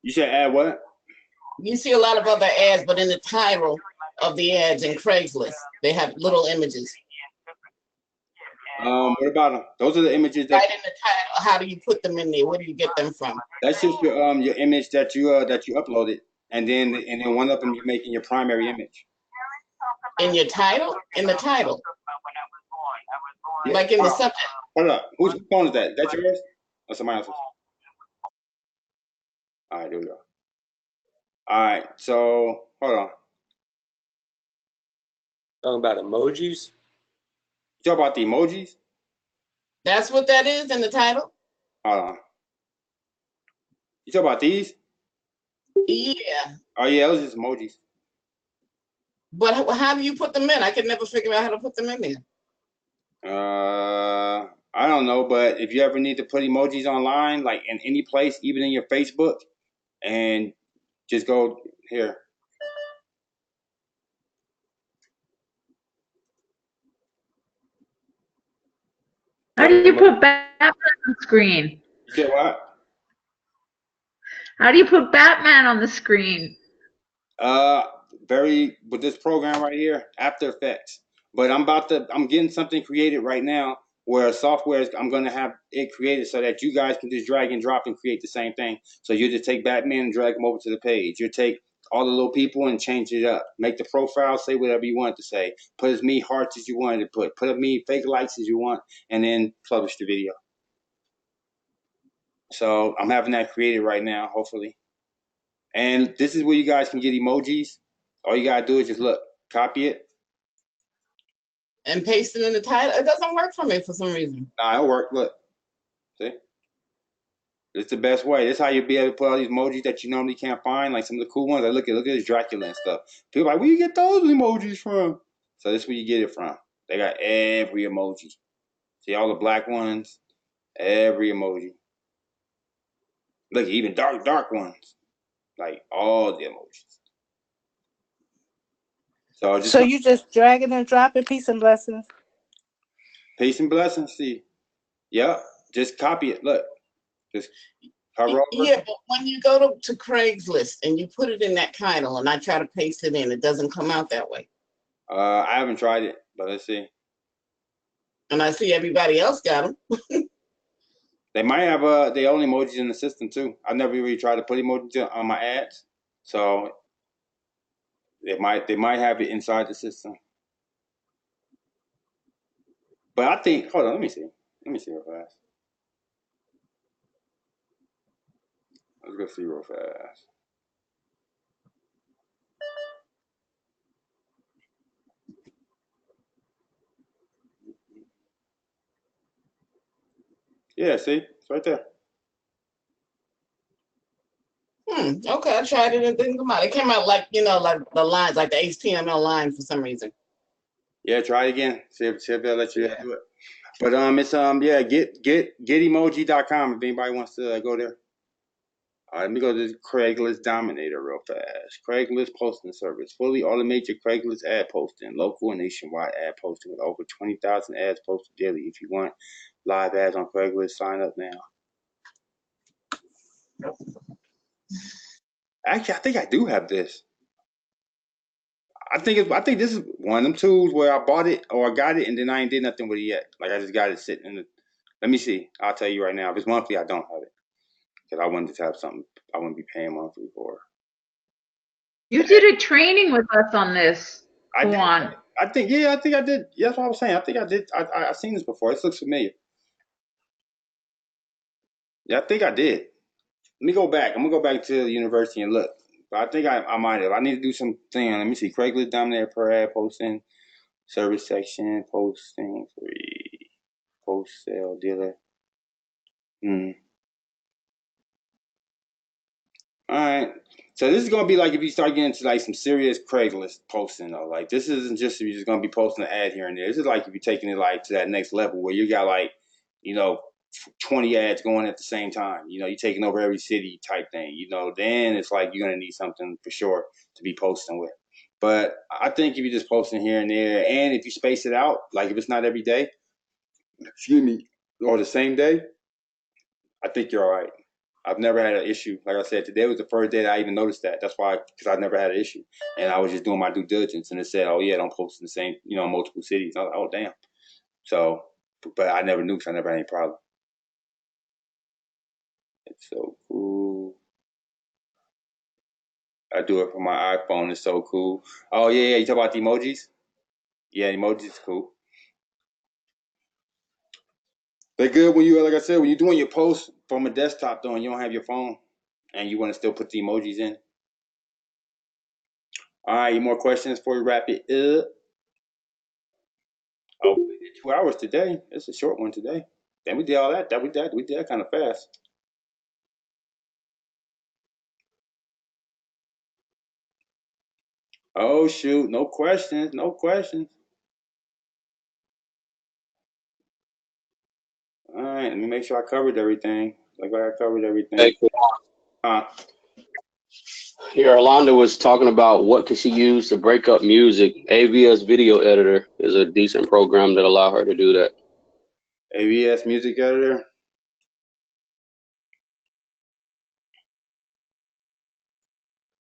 You should add what? You see a lot of other ads, but in the title of the ads in Craigslist, they have little images. What about them? Those are the images that. Right in the title. How do you put them in there? Where do you get them from? That's just your image that you uploaded, and then one of them you're making your primary image. In your title? In the title. Yeah. Like in the subject. Hold up. Whose phone is that? That's yours? Or somebody else's? All right, there we go. All right, so hold on. Talking about emojis? You talk about the emojis? That's what that is in the title? Hold on. You talk about these? Yeah. Oh yeah, those are just emojis. But how do you put them in? I could never figure out how to put them in there. I don't know, but if you ever need to put emojis online, like in any place, even in your Facebook, and just go here. How do you put Batman on the screen? You said what? How do you put Batman on the screen? With this program right here, After Effects. But I'm getting something created right now where I'm gonna have it created so that you guys can just drag and drop and create the same thing. So you just take Batman and drag him over to the page. You take all the little people and change it up. Make the profile say whatever you want to say. Put as many hearts as you wanted to put as many fake likes as you want, and then publish the video. So I'm having that created right now, hopefully. And this is where you guys can get emojis. All you gotta do is just look, copy it. And paste it in the title. It doesn't work for me for some reason. Nah, it'll work. Look. See? It's the best way. This is how you'll be able to put all these emojis that you normally can't find, like some of the cool ones. Like look at this Dracula and stuff. People are like, where you get those emojis from? So this is where you get it from. They got every emoji. See all the black ones? Every emoji. Look, even dark ones. Like all the emojis. So you just dragging and dropping. Peace and blessings. Peace and blessings. See. Yep. Just copy it. Look. Just cover over. Yeah, but when you go to Craigslist and you put it in that title and I try to paste it in, it doesn't come out that way. I haven't tried it, but let's see. And I see everybody else got them. They might have their own emojis in the system too. I've never really tried to put emojis on my ads, so they might have it inside the system. But I think, hold on, let me see real fast. Let's go see real fast. Yeah, see, it's right there. Okay, I tried it and it didn't come out. It came out like like the lines, like the HTML line for some reason. Yeah, try it again. See if they'll let you do it. But it's getemoji.com if anybody wants to go there. All right, let me go to this Craigslist Dominator real fast. Craigslist posting service. Fully automated Craigslist ad posting. Local and nationwide ad posting with over 20,000 ads posted daily. If you want live ads on Craigslist, sign up now. Actually, I think I do have this. I think this is one of them tools where I bought it or I got it and then I ain't did nothing with it yet. Like I just got it sitting in the. Let me see. I'll tell you right now. If it's monthly, I don't have it because I wanted to have something I wouldn't be paying monthly for. You did a training with us on this, Juan. I think I did. Yeah, that's what I was saying. I think I did. I've seen this before. This looks familiar. Yeah, I think I did. Let me go back. I'm gonna go back to the university and look. But I think I might have. I need to do something. Let me see. Craigslist dominated per ad posting, service section, posting, free, post sale dealer. All right. So this is gonna be like if you start getting into like some serious Craigslist posting though. Like this isn't just you're just gonna be posting an ad here and there. This is like if you're taking it like to that next level where you got like, you know, 20 ads going at the same time. You know, you're taking over every city type thing. You know, then it's like you're gonna need something for sure to be posting with. But I think if you're just posting here and there, and if you space it out, like if it's not every day, excuse me, or the same day, I think you're all right. I've never had an issue. Like I said, today was the first day that I even noticed that. That's why, because I never had an issue, and I was just doing my due diligence, and it said, "Oh yeah, don't post in the same, multiple cities." I was like, "Oh damn." So, but I never knew because I never had any problem. It's so cool. I do it from my iPhone. It's so cool. Oh yeah. You talk about the emojis? Yeah, emojis is cool. They're good when you, like I said, when you're doing your post from a desktop though, and you don't have your phone, and you want to still put the emojis in. All right, any more questions before we wrap it up? Oh, we did 2 hours today. It's a short one today. Then we did all that. We did that kind of fast. Oh shoot, no questions, no questions. All right, let me make sure I covered everything. Like I covered everything. Hey, Huh? here, Alonda was talking about what could she use to break up music. AVS Video Editor is a decent program that allow her to do that. AVS Music Editor.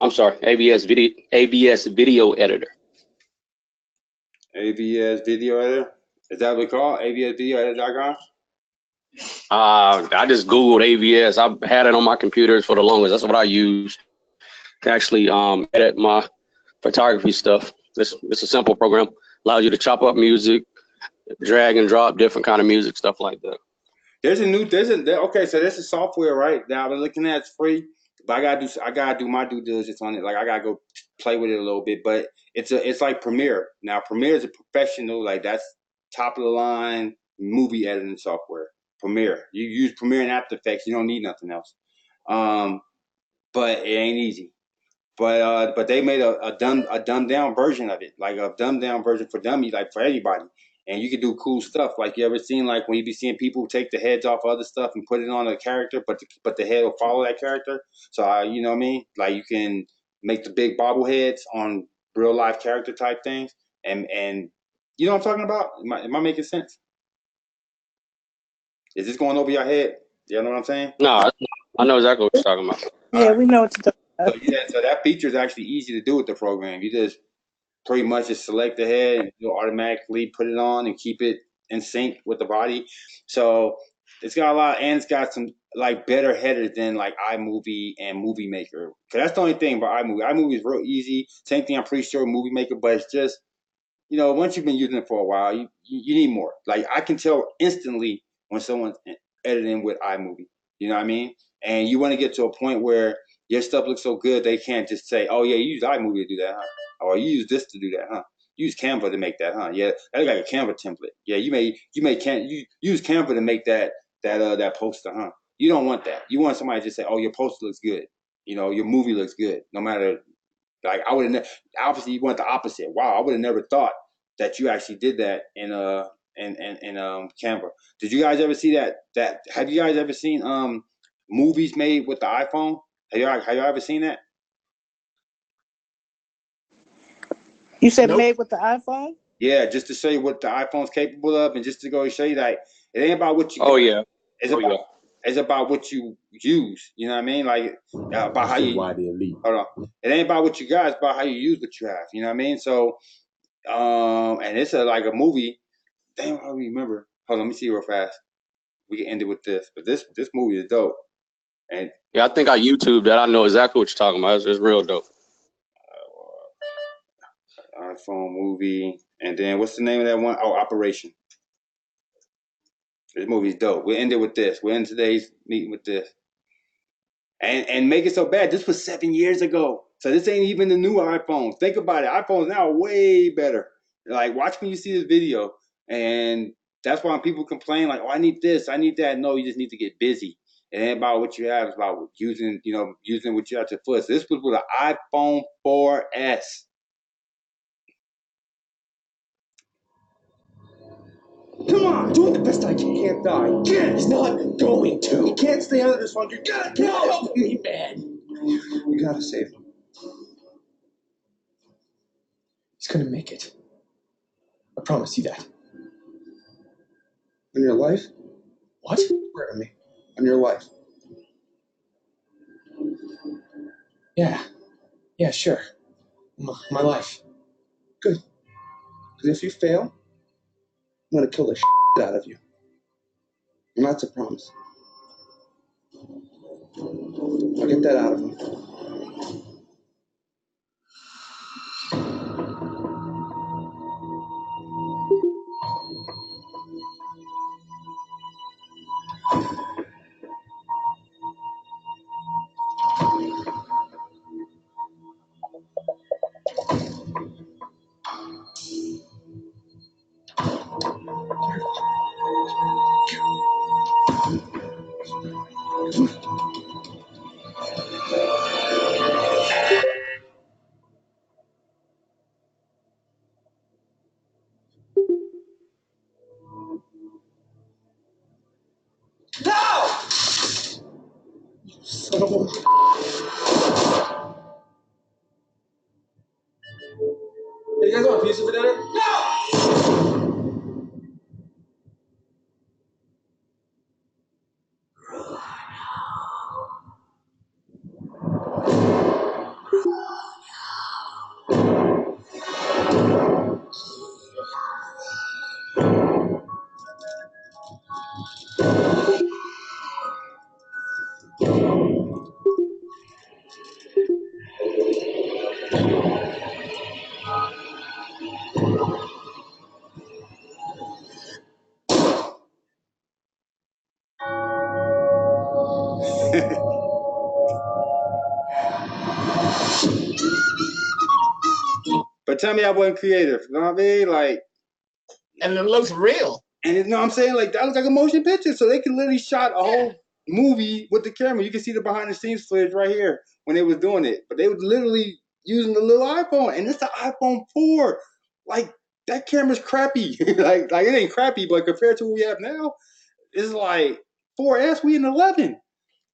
I'm sorry, AVS Video Editor. AVS Video Editor. Is that what it's called? AVSVideoEditor.com? I just Googled AVS. I've had it on my computers for the longest. That's what I used to actually edit my photography stuff. It's a simple program. Allows you to chop up music, drag and drop different kind of music, stuff like that. Okay, so this is software, right? Now I've been looking at, it's free, but I gotta do my due diligence on it. Like I gotta go play with it a little bit. But it's like Premiere. Now Premiere is a professional, like that's top of the line movie editing software. Premiere. You use Premiere and After Effects, you don't need nothing else. But it ain't easy. But they made a dumbed down version of it, like a dumbed down version for dummies, like for anybody. And you can do cool stuff. Like you ever seen like when you be seeing people take the heads off other stuff and put it on a character, but the head will follow that character. So you know what I mean? Like you can make the big bobbleheads on real life character type things, and you know what I'm talking about? Am I making sense? Is this going over your head? You know what I'm saying? No, I know exactly what you're talking about. Yeah, we know what to do. So that feature is actually easy to do with the program. You just pretty much just select the head and you'll automatically put it on and keep it in sync with the body. So it's got a lot, and it's got some like better headers than like iMovie and Movie Maker. Cause that's the only thing about iMovie. iMovie is real easy. Same thing I'm pretty sure Movie Maker, but it's just, once you've been using it for a while, you need more. Like I can tell instantly when someone's editing with iMovie. You know what I mean? And you want to get to a point where your stuff looks so good they can't just say, "Oh yeah, you use iMovie to do that, huh?" Or you use this to do that, huh? You use Canva to make that, huh? Yeah, that's like a Canva template. Yeah, you use Canva to make that poster, huh? You don't want that. You want somebody to just say, "Oh, your poster looks good. Your movie looks good." No matter, like I would have obviously you want the opposite. Wow, I would have never thought that you actually did that in Canva. Did you guys ever see that? Have you guys ever seen movies made with the iPhone? Have you ever seen that? You said Nope. made with the iPhone? Yeah, just to show you what the iPhone's capable of, and just to go show you that it ain't about what you. Oh yeah. It's about what you use. You know what I mean? Like about how you. Why the elite? Hold on. It ain't about what you got. It's about how you use what you have. You know what I mean? So, and it's like a movie. Damn, I remember. Hold on, let me see real fast. We can end it with this, but this movie is dope. And yeah, I think I YouTube that. I know exactly what you're talking about. It's real dope. iPhone movie. And then what's the name of that one? Oh, Operation. This movie's dope. We'll end it with this. We'll end today's meeting with this. And make it so bad. This was 7 years ago. So this ain't even the new iPhone. Think about it. iPhones now are way better. Like, watch when you see this video. And that's why when people complain, like, oh, I need this, I need that. No, you just need to get busy. It ain't about what you have. It's about using what you have to foot. So this was with an iPhone 4S. Come on, I'm doing the best I can. He can't die. He can't. He's not going to. He can't stay out of this one. You gotta help me, man. You gotta save him. He's gonna make it. I promise you that. On your life? What? Swear to me. On your life. Yeah. Yeah, sure. My life. Good. Because if you fail, I'm gonna kill the shit out of you. And that's a promise. I'll get that out of him. No! Son of a... Hey, you guys want pizza for dinner? No! But tell me I wasn't creative. You know what I mean? Like, and it looks real. And you know what I'm saying? Like, that looks like a motion picture. So they could literally shot a whole movie with the camera. You can see the behind the scenes footage right here when they was doing it. But they was literally using the little iPhone. And it's the iPhone 4. Like, that camera's crappy. like it ain't crappy, but compared to what we have now, it's like 4S, we in 11.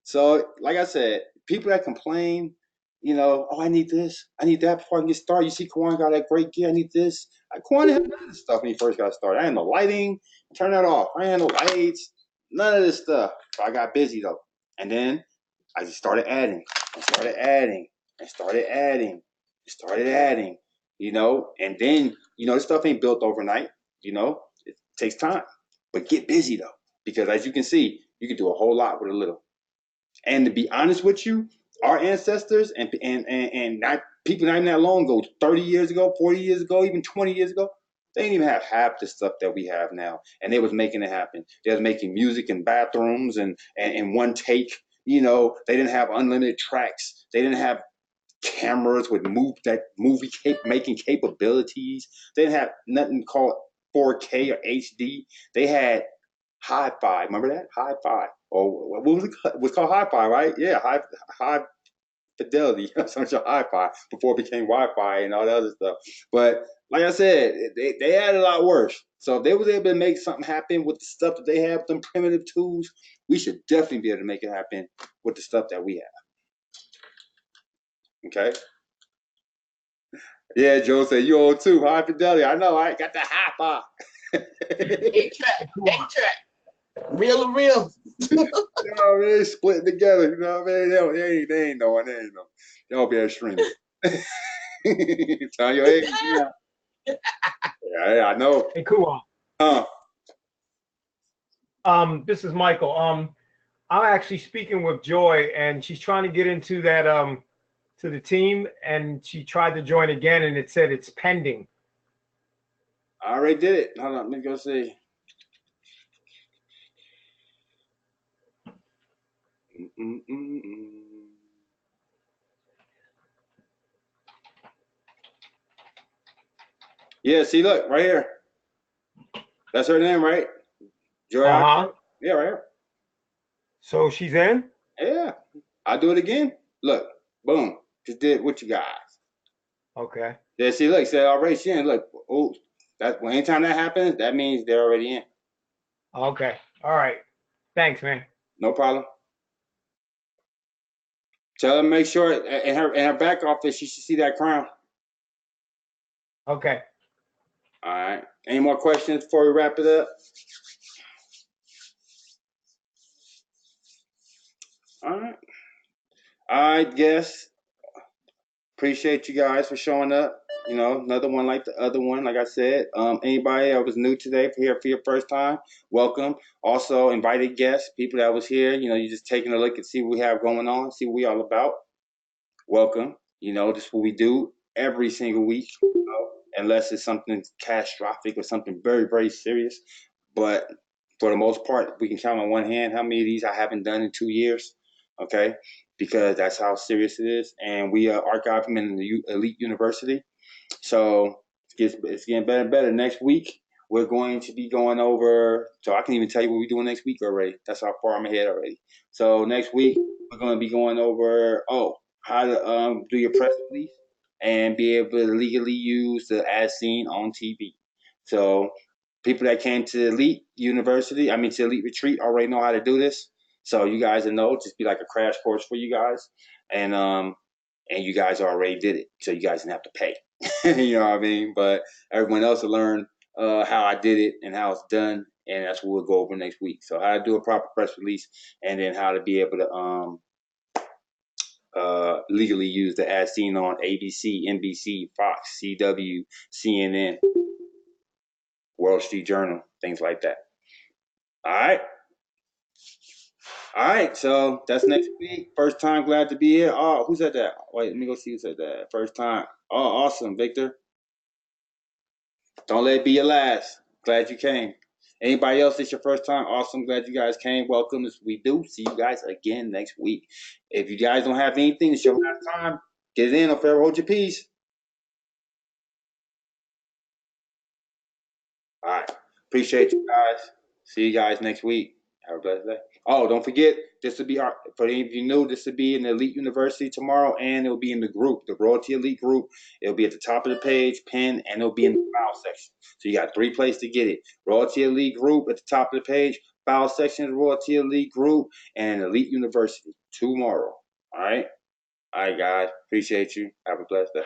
So, like I said, people that complain, oh, I need this, I need that before I can get started. You see, Kwan got that great gear. I need this. Kwan didn't have none of this stuff when he first got started. I had no lighting. Turn that off. I had no lights. None of this stuff. So I got busy though, and then I just started adding. I started adding. I started adding. I started adding. And then this stuff ain't built overnight. It takes time, but get busy though, because as you can see, you can do a whole lot with a little. And to be honest with you, our ancestors and not people not even that long ago, 30 years ago, 40 years ago, even 20 years ago, they didn't even have half the stuff that we have now. And they was making it happen. They was making music in bathrooms and one take. They didn't have unlimited tracks. They didn't have cameras with movie making capabilities. They didn't have nothing called 4K or HD. They had hi-fi. Remember that? Hi-fi. Or what was it? It was called hi-fi, right? Yeah, high fidelity. Some hi-fi before it became Wi-Fi and all that other stuff. But like I said, they had a lot worse. So if they was able to make something happen with the stuff that they have, them primitive tools, we should definitely be able to make it happen with the stuff that we have. Okay? Yeah, Joe said you old too. High fidelity. I know. I got the hi-fi. 8-track. 8-track. Real to real. They split together. You know what I mean? They ain't knowing. They don't be able to stream it. Tell your age. Yeah, I know. Hey, cool. This is Michael. I'm actually speaking with Joy, and she's trying to get into that to the team, and she tried to join again, and it said it's pending. I already did it. Hold on, let me go see. Yeah, see, look, right here. That's her name, right? Joy. Uh-huh. Yeah, right here. So she's in? Yeah. I'll do it again. Look, boom. Just did what you guys. Okay. Yeah, see, look, said already she in. Look, oh, that anytime that happens, that means they're already in. Okay. All right. Thanks, man. No problem. Tell her make sure in her back office she should see that crown. Okay. All right. Any more questions before we wrap it up? All right. I guess. Appreciate you guys for showing up. You know, another one like the other one. Like I said, anybody that was new today here for your first time, welcome. Also, invited guests, people that was here. You know, you're just taking a look and see what we have going on, see what we all about. Welcome. You know, this is what we do every single week, you know, unless it's something catastrophic or something very, very serious. But for the most part, we can count on one hand how many of these I haven't done in 2 years. Okay, because that's how serious it is, and we archive them in the Elite University. So it's getting better and better. Next week we're going to be going over. So I can even tell you what we're doing next week already. That's how far I'm ahead already. So next week we're going to be going over how to do your press release and be able to legally use the as seen on TV. So people that came to Elite University, to Elite Retreat, already know how to do this. So you guys will know, just be like a crash course for you guys, and you guys already did it, so you guys didn't have to pay. You know what I mean? But everyone else will learn how I did it and how it's done, and that's what we'll go over next week. So how to do a proper press release, and then how to be able to legally use the as seen on ABC, NBC, Fox, CW, CNN, Wall Street Journal, things like that. All right. All right, so that's next week. First time, glad to be here. Oh, who said that? Wait, let me go see who said that. First time. Oh, awesome, Victor. Don't let it be your last. Glad you came. Anybody else, it's your first time? Awesome, glad you guys came. Welcome. As we do. See you guys again next week. If you guys don't have anything, it's your last time. Get it in, or forever hold your peace. All right. Appreciate you guys. See you guys next week. Have a blessed day. Oh, don't forget, this will be for any of you new, this will be in the Elite University tomorrow, and it'll be in the group, the Royaltie Elite group. It'll be at the top of the page, pinned, and it'll be in the file section. So you got 3 places to get it. Royaltie Elite group at the top of the page, file section of the Royaltie Elite group, and Elite University tomorrow. All right? All right, guys. Appreciate you. Have a blessed day.